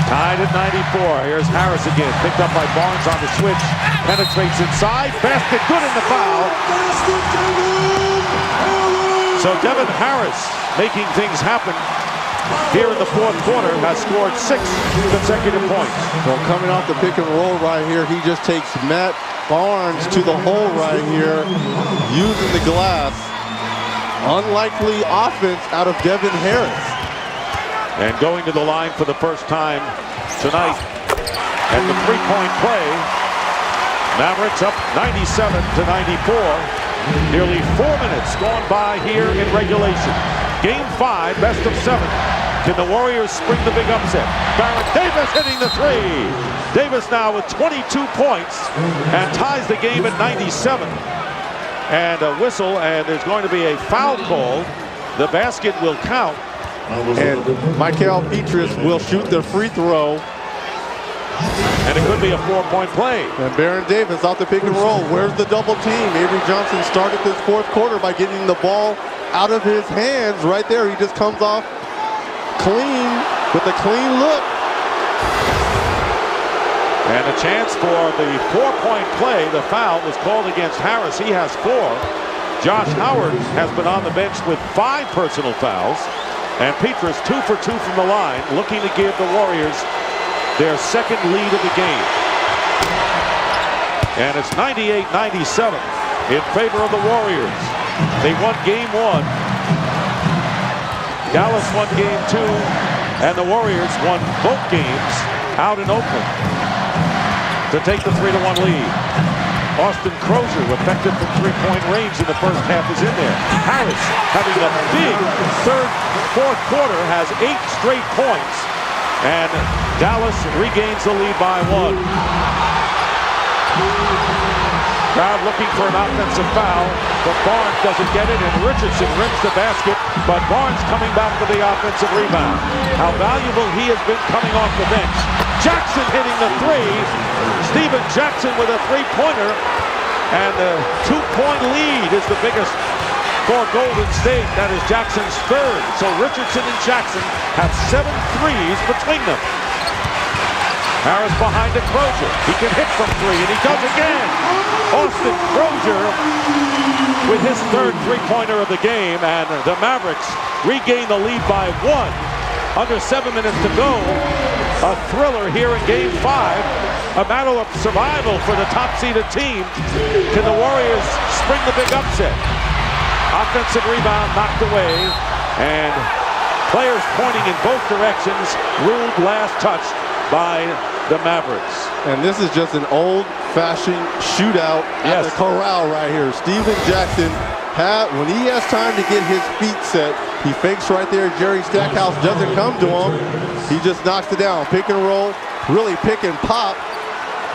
Tied at 94. Here's Harris again. Picked up by Barnes on the switch. Penetrates inside. Basket good in the foul. So Devin Harris making things happen here in the 4th quarter, has scored 6 consecutive points. Well, coming off the pick and roll right here, he just takes Matt Barnes to the hole right here, using the glass. Unlikely offense out of Devin Harris. And going to the line for the first time tonight. And the 3-point play. Mavericks up 97-94. Nearly 4 minutes gone by here in regulation. Game 5, best of 7. Can the Warriors spring the big upset? Baron Davis hitting the 3. Davis now with 22 points and ties the game at 97. And a whistle, and there's going to be a foul called. The basket will count. And Michael Pietrus will shoot the free throw. And it could be a 4-point play. And Baron Davis off the pick and roll. Where's the double team? Avery Johnson started this 4th quarter by getting the ball out of his hands right there. He just comes off clean with a clean look. And a chance for the 4-point play. The foul was called against Harris. He has 4. Josh Howard has been on the bench with 5 personal fouls. And Pietrus 2 for 2 from the line, looking to give the Warriors their 2nd lead of the game. And it's 98-97 in favor of the Warriors. They won game 1. Dallas won game 2. And the Warriors won both games out in Oakland to take the 3-1 lead. Austin Crozier, effective from 3-point range in the first half, is in there. Harris, having a big 4th quarter, has 8 straight points. And Dallas regains the lead by 1. Crowd looking for an offensive foul, but Barnes doesn't get it, and Richardson rims the basket, but Barnes coming back for the offensive rebound. How valuable he has been coming off the bench. Jackson hitting the three. Steven Jackson with a three-pointer, and the two-point lead is the biggest for Golden State. That is Jackson's third. So Richardson and Jackson have 7 threes between them. Harris behind to Crozier. He can hit from three, and he does again. Austin Crozier with his third three-pointer of the game, and the Mavericks regain the lead by 1. Under 7 minutes to go. A thriller here in Game 5. A battle of survival for the top-seeded team. Can the Warriors spring the big upset? Offensive rebound knocked away, and players pointing in both directions. Ruled last touch by the Mavericks. And this is just an old-fashioned shootout at the corral right here. Steven Jackson, when he has time to get his feet set, he fakes right there. Jerry Stackhouse doesn't come to him. He just knocks it down. Pick and roll, really pick and pop.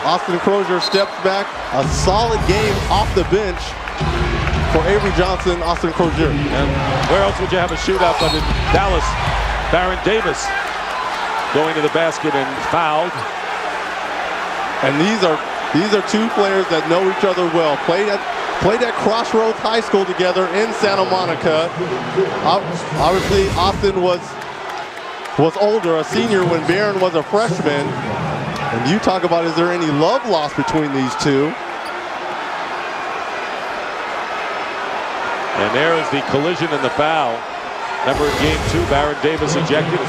Austin Crozier steps back. A solid game off the bench for Avery Johnson, Austin Crozier. And where else would you have a shootout but in Dallas? Baron Davis going to the basket and fouled. And these are two players that know each other well. Played at Crossroads High School together in Santa Monica. Obviously, Austin was older, a senior, when Baron was a freshman. And you talk about, is there any love lost between these two? And there is the collision and the foul. Remember in Game 2, Baron Davis ejected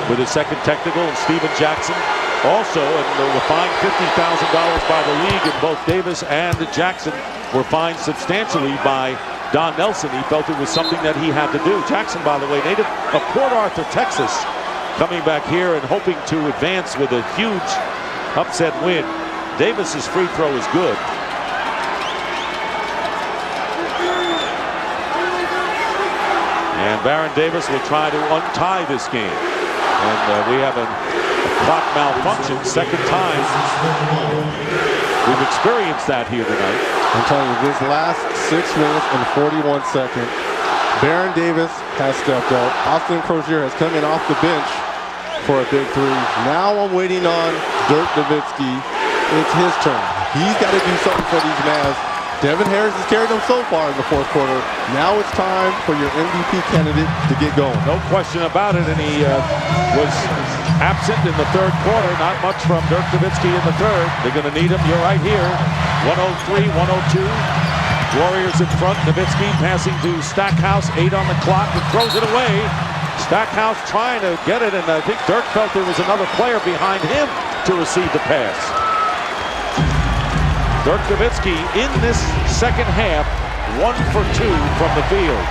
with his second technical, and Steven Jackson also, and they were fined $50,000 by the league, and both Davis and Jackson were fined substantially by Don Nelson. He felt it was something that he had to do. Jackson, by the way, native of Port Arthur, Texas, coming back here and hoping to advance with a huge upset win. Davis's free throw is good. And Baron Davis will try to untie this game. And we have a clock malfunction, second time we've experienced that here tonight. I'm telling you, this last 6 minutes and 41 seconds, Baron Davis has stepped up. Austin Crozier has come in off the bench for a big three. Now I'm waiting on Dirk Nowitzki. It's his turn. He's got to do something for these Mavs. Devin Harris has carried them so far in the fourth quarter. Now it's time for your MVP candidate to get going. No question about it, and he was absent in the third quarter. Not much from Dirk Nowitzki in the third. They're going to need him. You're right here. 103, 102. Warriors in front. Nowitzki passing to Stackhouse. 8 on the clock, and throws it away. Stackhouse trying to get it, and I think Dirk felt there was another player behind him to receive the pass. Dirk Nowitzki in this second half, 1 for 2 from the field.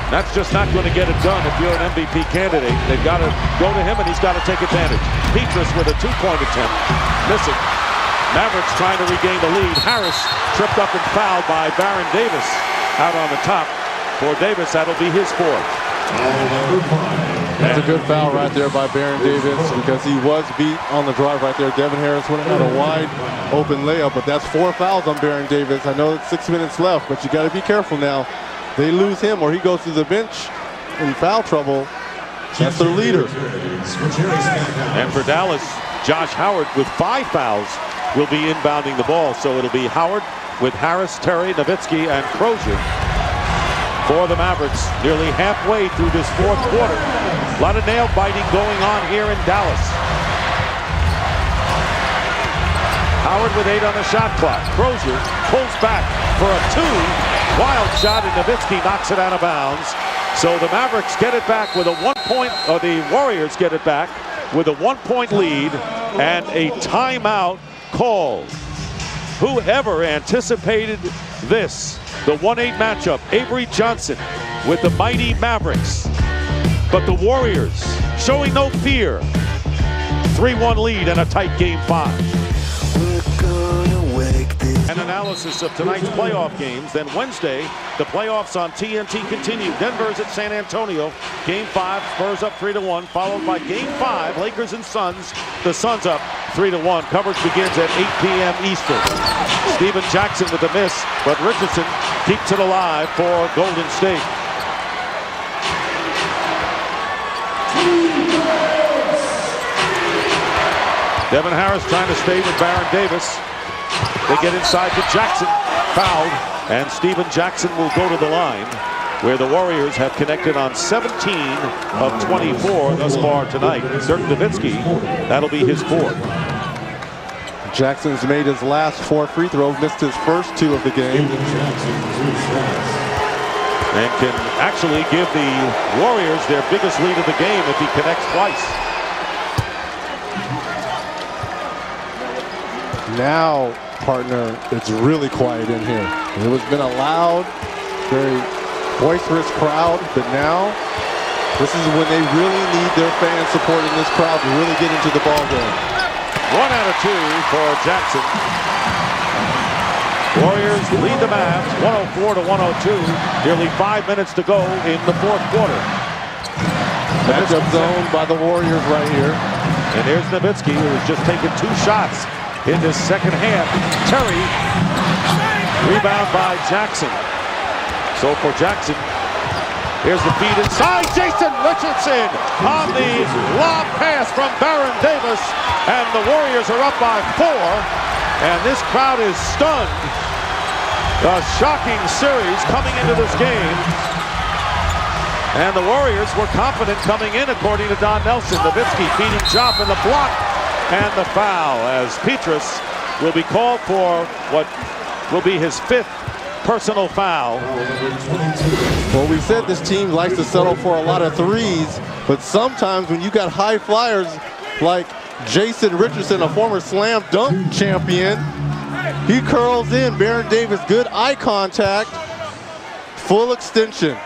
That's just not going to get it done if you're an MVP candidate. They've got to go to him, and he's got to take advantage. Pietrus with a 2-point attempt, missing. Mavericks trying to regain the lead. Harris tripped up and fouled by Baron Davis out on the top. For Davis, that'll be his fourth. That's a good foul right there by Baron Davis, because he was beat on the drive right there. Devin Harris would have had a wide open layup, but that's 4 fouls on Baron Davis. I know it's 6 minutes left, but you got to be careful now. They lose him or he goes to the bench in foul trouble. That's their leader. And for Dallas, Josh Howard with 5 fouls will be inbounding the ball. So it'll be Howard with Harris, Terry, Nowitzki, and Crozier for the Mavericks, nearly halfway through this fourth quarter. A lot of nail biting going on here in Dallas. Howard with 8 on the shot clock. Crozier pulls back for a 2. Wild shot, and Nowitzki knocks it out of bounds. So the Mavericks get it back with a 1-point, or the Warriors get it back with a 1-point lead and a timeout called. Whoever anticipated this? The 1-8 matchup, Avery Johnson with the mighty Mavericks. But the Warriors showing no fear. 3-1 lead and a tight Game 5. An analysis of tonight's playoff games. Then Wednesday, the playoffs on TNT continue. Denver's at San Antonio. Game 5, Spurs up 3-1, followed by Game 5, Lakers and Suns. The Suns up 3-1. Coverage begins at 8 p.m. Eastern. Steven Jackson with a miss, but Richardson keeps it alive for Golden State. Devin Harris trying to stay with Baron Davis. They get inside to Jackson, fouled, and Steven Jackson will go to the line, where the Warriors have connected on 17 of 24 thus far tonight. Dirk Nowitzki, that'll be his 4th. Jackson's made his last 4 free throws, missed his first 2 of the game. And can actually give the Warriors their biggest lead of the game if he connects twice. Now, partner, it's really quiet in here. It has been a loud, very boisterous crowd, but now this is when they really need their fan support in this crowd to really get into the ball game. 1 out of 2 for Jackson. Warriors lead the Mavs 104-102. Nearly 5 minutes to go in the 4th quarter. Matchup zone by the Warriors right here. And here's Nowitzki, who has just taken 2 shots in this second half. Terry, rebound by Jackson. So for Jackson, here's the feed inside. Jason Richardson on the lob pass from Baron Davis, and the Warriors are up by 4, and this crowd is stunned. A shocking series coming into this game, and the Warriors were confident coming in, according to Don Nelson. Nowitzki feeding Diop in the block. And the foul, as Pietrus will be called for what will be his 5th personal foul. Well, we said this team likes to settle for a lot of threes, but sometimes when you got high flyers like Jason Richardson, a former slam dunk champion, he curls in. Baron Davis, good eye contact, full extension.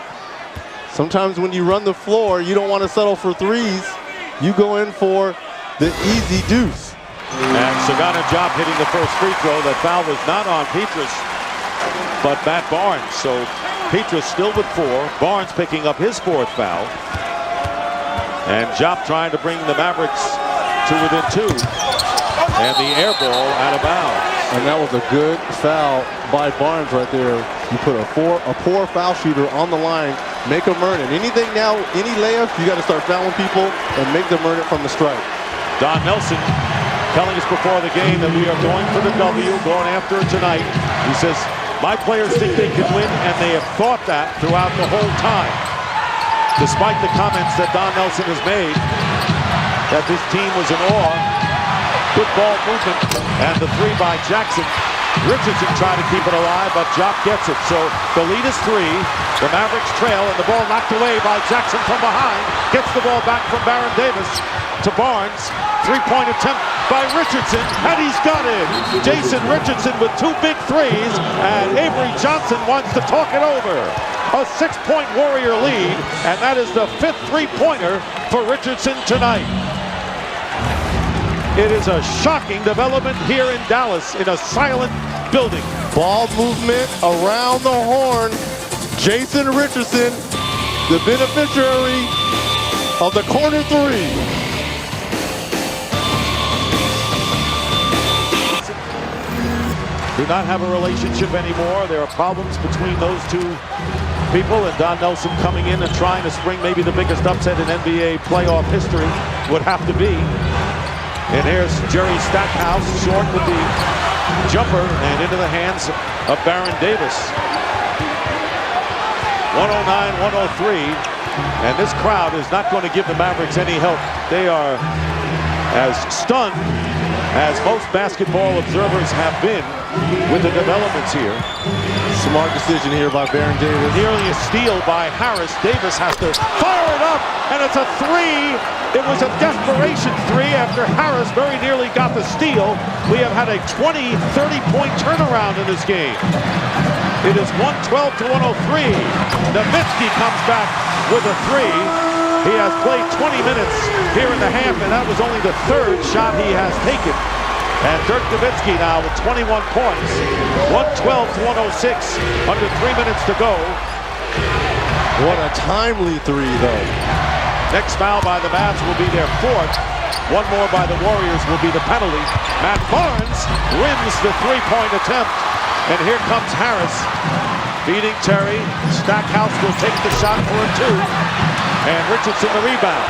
Sometimes when you run the floor, you don't want to settle for threes. You go in for the easy deuce. And Sagana Diop hitting the first free throw. That foul was not on Pietrus, but Matt Barnes. So Pietrus still with 4. Barnes picking up his 4th foul. And Diop trying to bring the Mavericks to within 2. And the air ball out of bounds. And that was a good foul by Barnes right there. You put a poor foul shooter on the line, make them earn it. Anything now, any layup, you got to start fouling people and make them earn it from the strike. Don Nelson telling us before the game that we are going for the W, going after it tonight. He says, my players think they can win, and they have thought that throughout the whole time. Despite the comments that Don Nelson has made, that this team was in awe. Good ball movement, and the 3 by Jackson. Richardson trying to keep it alive, but Diop gets it. So the lead is 3. The Mavericks trail, and the ball knocked away by Jackson from behind. Gets the ball back from Baron Davis to Barnes. 3-point attempt by Richardson, and he's got it. Jason Richardson with 2 big threes, and Avery Johnson wants to talk it over. A 6-point Warrior lead, and that is the 5th 3-pointer for Richardson tonight. It is a shocking development here in Dallas in a silent building. Ball movement around the horn. Jason Richardson, the beneficiary of the corner 3. Do not have a relationship anymore. There are problems between those 2 people, and Don Nelson coming in and trying to spring maybe the biggest upset in NBA playoff history would have to be. And here's Jerry Stackhouse, short with the jumper, and into the hands of Baron Davis. 109-103, and this crowd is not going to give the Mavericks any help. They are as stunned as most basketball observers have been with the developments here. Smart decision here by Baron Davis. Nearly a steal by Harris. Davis has to fire it up, and it's a 3. It was a desperation 3 after Harris very nearly got the steal. We have had a 20, 30-point turnaround in this game. It is 112-103. Nowitzki comes back with a 3. He has played 20 minutes here in the half, and that was only the 3rd shot he has taken. And Dirk Nowitzki now with 21 points. 112-106. Under 3 minutes to go. What a timely three, though. Next foul by the Mavs will be their 4th. One more by the Warriors will be the penalty. Matt Barnes wins the three-point attempt. And here comes Harris. Beating Terry. Stackhouse will take the shot for a 2. And Richardson the rebound.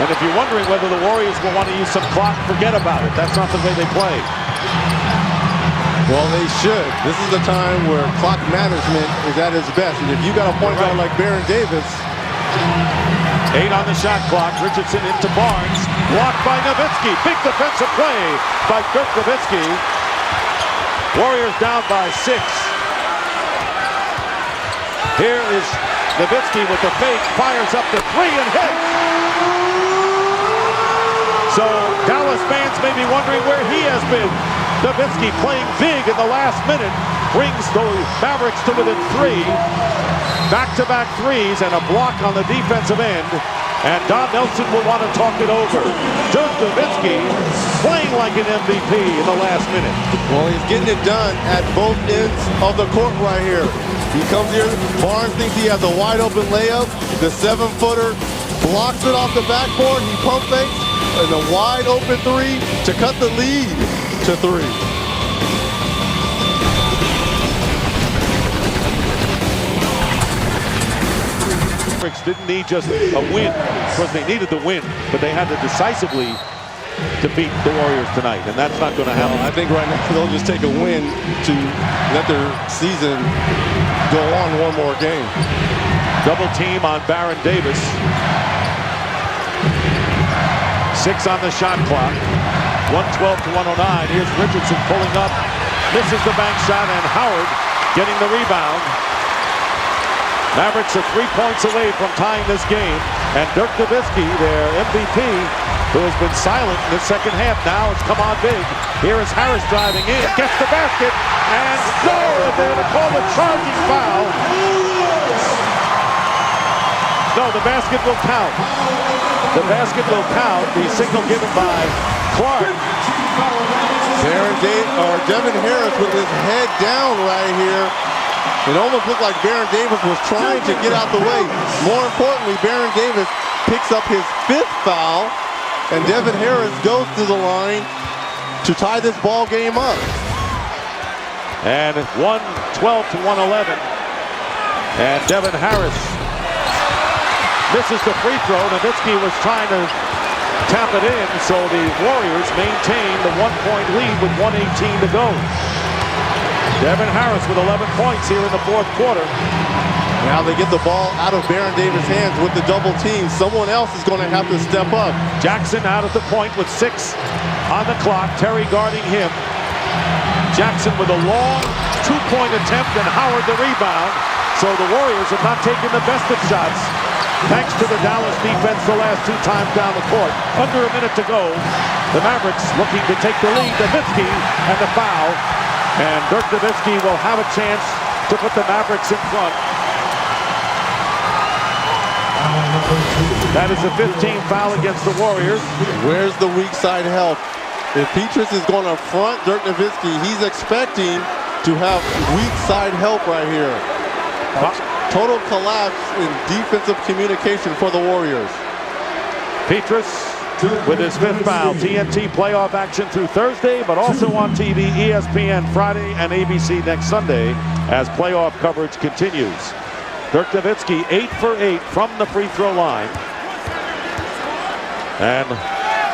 And if you're wondering whether the Warriors will want to use some clock, forget about it. That's not the way they play. Well, they should. This is the time where clock management is at its best. And if you got a point guard like Baron Davis. 8 on the shot clock. Richardson into Barnes. Blocked by Nowitzki. Big defensive play by Dirk Nowitzki. Warriors down by 6. Here is Nowitzki with the fake. Fires up to 3 and hits. So Dallas fans may be wondering where he has been. Nowitzki playing big in the last minute. Brings the Mavericks to within 3. Back-to-back threes and a block on the defensive end. And Don Nelson will want to talk it over. Dirk Nowitzki playing like an MVP in the last minute. Well, he's getting it done at both ends of the court right here. He comes here, Barnes thinks he has a wide open layup. The 7-footer blocks it off the backboard. He pump fakes and a wide open 3 to cut the lead to 3. Mavericks didn't need just a win. Of course, they needed the win, but they had to decisively defeat the Warriors tonight, and that's not going to happen. I think right now they'll just take a win to let their season go on one more game. Double team on Baron Davis. 6 on the shot clock. 112-109. Here's Richardson pulling up. Misses the bank shot, and Howard getting the rebound. Mavericks are 3 points away from tying this game. And Dirk Nowitzki, their MVP, who has been silent in the second half, now has come on big. Here is Harris driving in, gets the basket, and no! They're going to call the charging foul. No, the basket will count. The basket will count. The signal given by Clark. Devin Harris with his head down right here. It almost looked like Baron Davis was trying to get out the way. More importantly, Baron Davis picks up his 5th foul, and Devin Harris goes to the line to tie this ball game up. And 112-111. And Devin Harris misses the free throw. Nowitzki was trying to tap it in, so the Warriors maintain the 1-point lead with 1:18 to go. Devin Harris with 11 points here in the 4th quarter. Now they get the ball out of Baron Davis' hands with the double team. Someone else is going to have to step up. Jackson out at the point with 6 on the clock. Terry guarding him. Jackson with a long 2-point attempt and Howard the rebound. So the Warriors have not taken the best of shots, thanks to the Dallas defense the last 2 times down the court. Under a minute to go. The Mavericks looking to take the lead. Nowitzki and the foul. And Dirk Nowitzki will have a chance to put the Mavericks in front. That is the 15th foul against the Warriors. Where's the weak side help? If Pietrus is going to front Dirk Nowitzki, he's expecting to have weak side help right here. Total collapse in defensive communication for the Warriors. Pietrus with his 5th foul. TNT playoff action through Thursday, but also on TV, ESPN Friday and ABC next Sunday as playoff coverage continues. Dirk Nowitzki 8 for 8 from the free throw line. And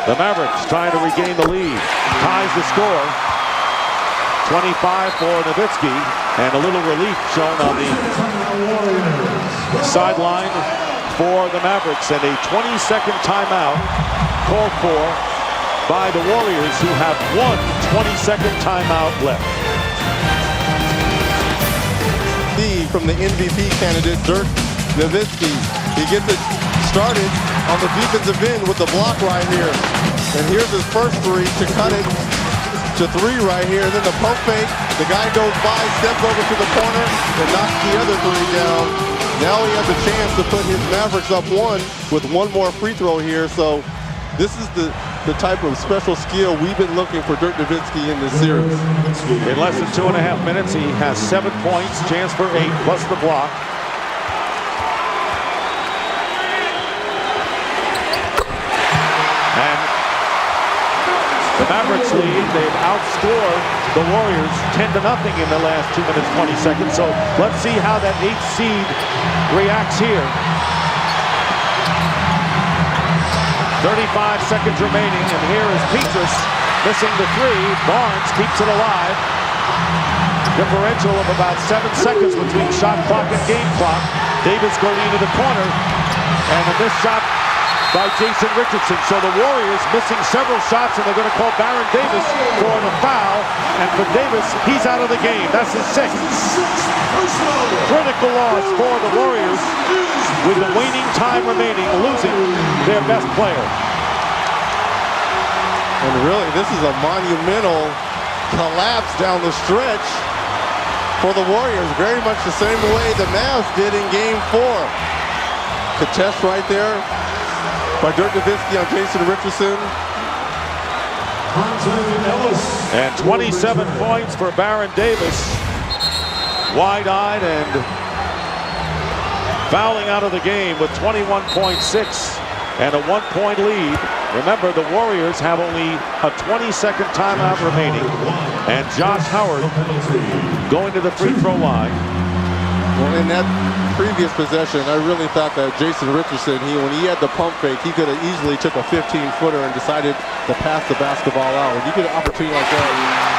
the Mavericks trying to regain the lead. Ties the score. 25 for Nowitzki, and a little relief shown on the sideline for the Mavericks, and a 20-second timeout called for by the Warriors, who have 1 20-second timeout left. From the MVP candidate, Dirk Nowitzki. He gets it started on the defensive end with the block right here. And here's his first 3 to cut it to 3 right here. Then the pump fake. The guy goes by, steps over to the corner, and knocks the other 3 down. Now he has a chance to put his Mavericks up 1 with 1 more free throw here. So this is the the type of special skill we've been looking for Dirk Nowitzki in this series. In less than 2.5 minutes, he has 7 points, chance for 8, plus the block. And the Mavericks lead. They've outscored the Warriors 10-0 in the last 2 minutes, 20 seconds. So let's see how that 8th seed reacts here. 35 seconds remaining, and here is Pietrus missing the 3. Barnes keeps it alive. Differential of about 7 seconds between shot clock and game clock. Davis going into the corner, and a missed shot by Jason Richardson. So the Warriors missing several shots, and they're going to call Baron Davis for the foul. And for Davis, he's out of the game. That's his 6th. Critical loss for the Warriors with the waning time remaining, losing their best player. And really, this is a monumental collapse down the stretch for the Warriors. Very much the same way the Mavs did in Game 4. Contest right there by Dirk Nowitzki on Jason Richardson. And 27 points for Baron Davis. Wide-eyed and fouling out of the game with 21.6 and a 1-point lead. Remember, the Warriors have only a 20-second timeout remaining. And Josh Howard going to the free throw line. Well, in that previous possession, I really thought that Jason Richardson, when he had the pump fake, he could have easily took a 15-footer and decided to pass the basketball out. When you get an opportunity like that,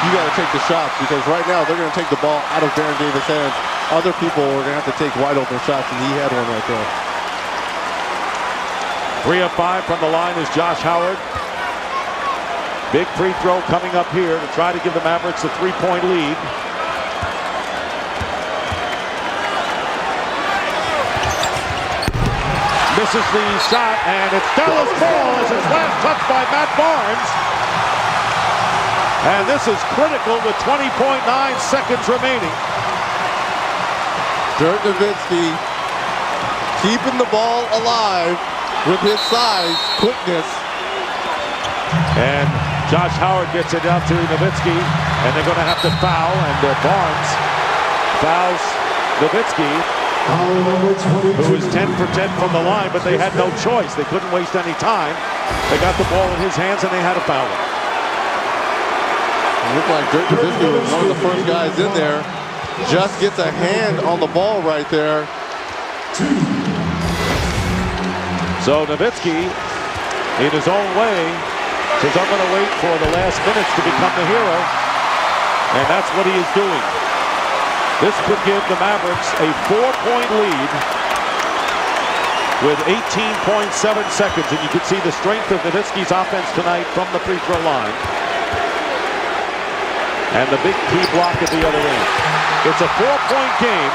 you got to take the shots, because right now they're going to take the ball out of Baron Davis' hands. Other people are going to have to take wide open shots, and he had one right there. 3 of 5 from the line is Josh Howard. Big free throw coming up here to try to give the Mavericks a 3-point lead. Misses the shot, and it's Dallas ball as his last touch by Matt Barnes. And this is critical with 20.9 seconds remaining. Dirk Nowitzki keeping the ball alive with his size, quickness. And Josh Howard gets it out to Nowitzki, and they're going to have to foul, and Barnes fouls Nowitzki, who is 10 for 10 from the line, but they had no choice. They couldn't waste any time. They got the ball in his hands, and they had to foul him. It looked like Dirk Nowitzki was one of the first guys in there. Just gets a hand on the ball right there. So Nowitzki, in his own way, says, I'm going to wait for the last minutes to become the hero. And that's what he is doing. This could give the Mavericks a 4-point lead with 18.7 seconds. And you can see the strength of Nowitzki's offense tonight from the free throw line. And the big key block at the other end. It's a 4-point game.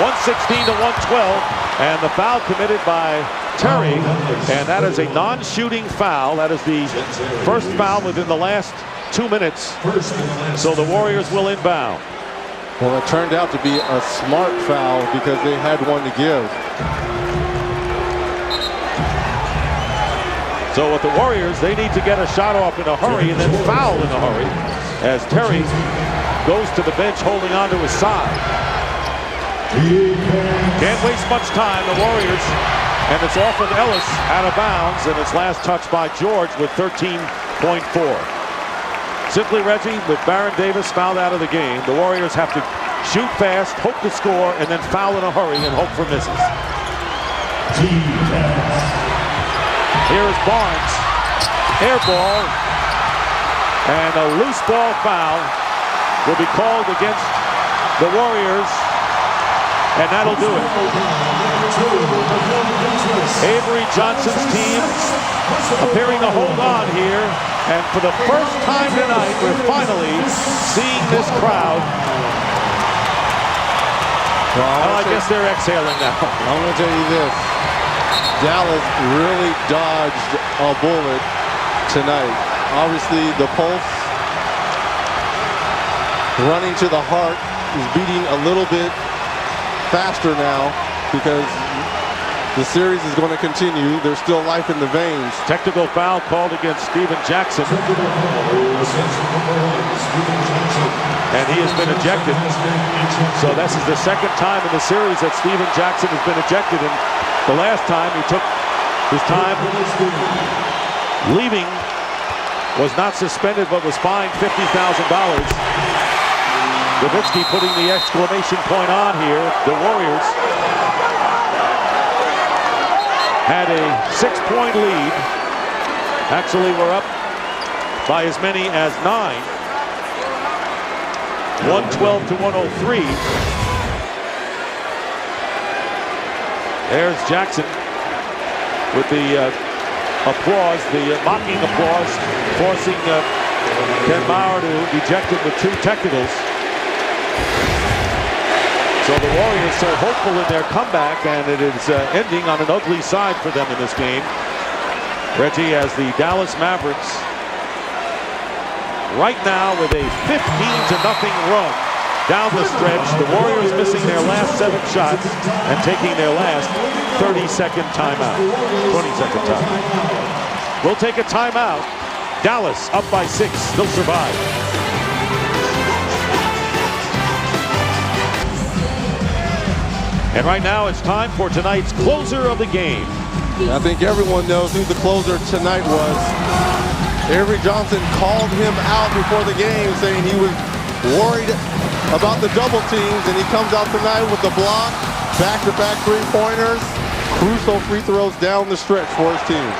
116 to 112. And the foul committed by Terry, and that is a non-shooting foul. That is the first foul within the last 2 minutes. So the Warriors will inbound. Well, it turned out to be a smart foul because they had one to give. So with the Warriors, they need to get a shot off in a hurry and then foul in a hurry as Terry goes to the bench holding on to his side. Can't waste much time, the Warriors, and it's off of Ellis out of bounds, and it's last touched by George with 13.4. Simply, Reggie, with Baron Davis fouled out of the game, the Warriors have to shoot fast, hope to score, and then foul in a hurry and hope for misses. Here is Barnes, air ball, and a loose ball foul will be called against the Warriors. And that'll do it. Avery Johnson's team appearing to hold on here. And for the first time tonight, we're finally seeing this crowd. Well, I guess they're exhaling now. I'm going to tell you this. Dallas really dodged a bullet tonight. Obviously, the pulse running to the heart is beating a little bit faster now because the series is going to continue. There's still life in the veins. Technical foul called against Steven Jackson. And he has been ejected. So this is the second time in the series that Steven Jackson has been ejected. And the last time he took his time leaving, was not suspended but was fined $50,000. Nowitzki putting the exclamation point on here. The Warriors had a 6-point lead. Actually, we're up by as many as 9. 112 to 103. There's Jackson with the applause, the mocking applause, forcing Ken Maurer to eject him with 2 technicals. So the Warriors so hopeful in their comeback, and it is ending on an ugly side for them in this game. Reggie, as the Dallas Mavericks right now with a 15-0 run down the stretch. The Warriors missing their last 7 shots and taking their last 30-second timeout. 20-second timeout. We'll take a timeout. Dallas up by 6. They'll survive. And right now it's time for tonight's closer of the game. I think everyone knows who the closer tonight was. Avery Johnson called him out before the game, saying he was worried about the double teams, and he comes out tonight with the block, back-to-back 3-pointers, crucial free throws down the stretch for his team.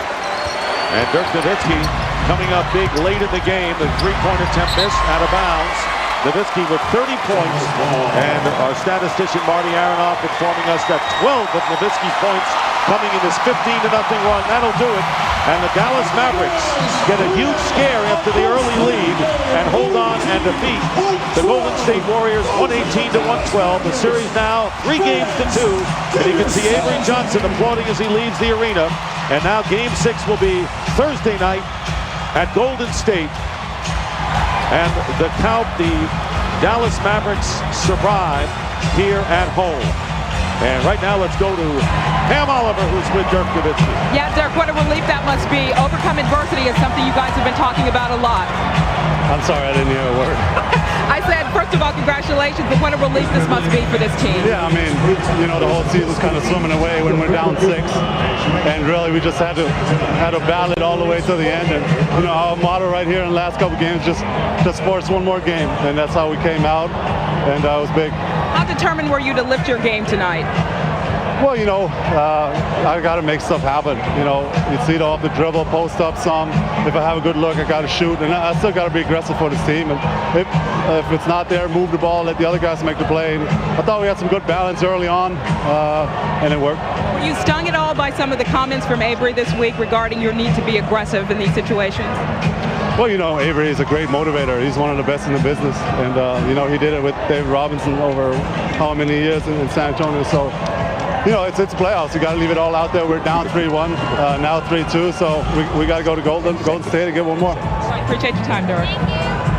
And Dirk Nowitzki coming up big late in the game. The 3-point attempt missed, out of bounds. Nowitzki with 30 points, and our statistician Marty Aronoff informing us that 12 of Nowitzki's points coming in this 15-0 run. That'll do it. And the Dallas Mavericks get a huge scare after the early lead and hold on and defeat the Golden State Warriors 118 to 112. The series now 3 games to 2. And you can see Avery Johnson applauding as he leaves the arena. And now game 6 will be Thursday night at Golden State. And the Dallas Mavericks survive here at home. And right now, let's go to Pam Oliver, who's with Dirk Nowitzki. Yeah, Dirk, what a relief that must be. Overcome adversity is something you guys have been talking about a lot. I'm sorry, I didn't hear a word. I said, first of all, congratulations, but what a relief this must be for this team. Yeah, I mean, you know, the whole season's kind of swimming away when we're down 6. And really, we just had to battle it all the way to the end. And, you know, our motto right here in the last couple games, just force one more game. And that's how we came out, and it was big. How determined were you to lift your game tonight? Well, you know, I got to make stuff happen. You know, it's either off the dribble, post up some. If I have a good look, I got to shoot. And I still got to be aggressive for this team. And if it's not there, move the ball, let the other guys make the play. And I thought we had some good balance early on, and it worked. Were you stung at all by some of the comments from Avery this week regarding your need to be aggressive in these situations? Well, you know, Avery is a great motivator. He's one of the best in the business. And, you know, he did it with David Robinson over how many years in San Antonio. So, you know, it's playoffs. You got to leave it all out there. We're down 3-1, now 3-2. So we got to go to Golden State and get one more. All right, appreciate your time, Dirk.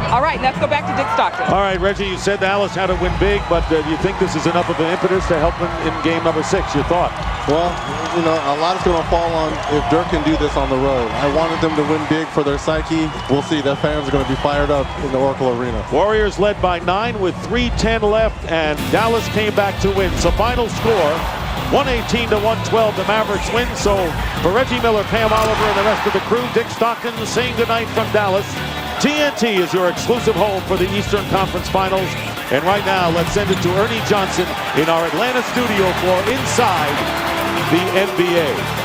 All right, let's go back to Dick Stockton. All right, Reggie, you said Dallas had to win big, but do you think this is enough of an impetus to help them in game number 6? Your thought? Well, you know, a lot is going to fall on if Dirk can do this on the road. I wanted them to win big for their psyche. We'll see. The fans are going to be fired up in the Oracle Arena. Warriors led by 9 with 3:10 left, and Dallas came back to win. So final score, 118 to 112. The Mavericks win. So for Reggie Miller, Pam Oliver, and the rest of the crew, Dick Stockton saying goodnight from Dallas. TNT is your exclusive home for the Eastern Conference Finals. And right now, let's send it to Ernie Johnson in our Atlanta studio for Inside the NBA.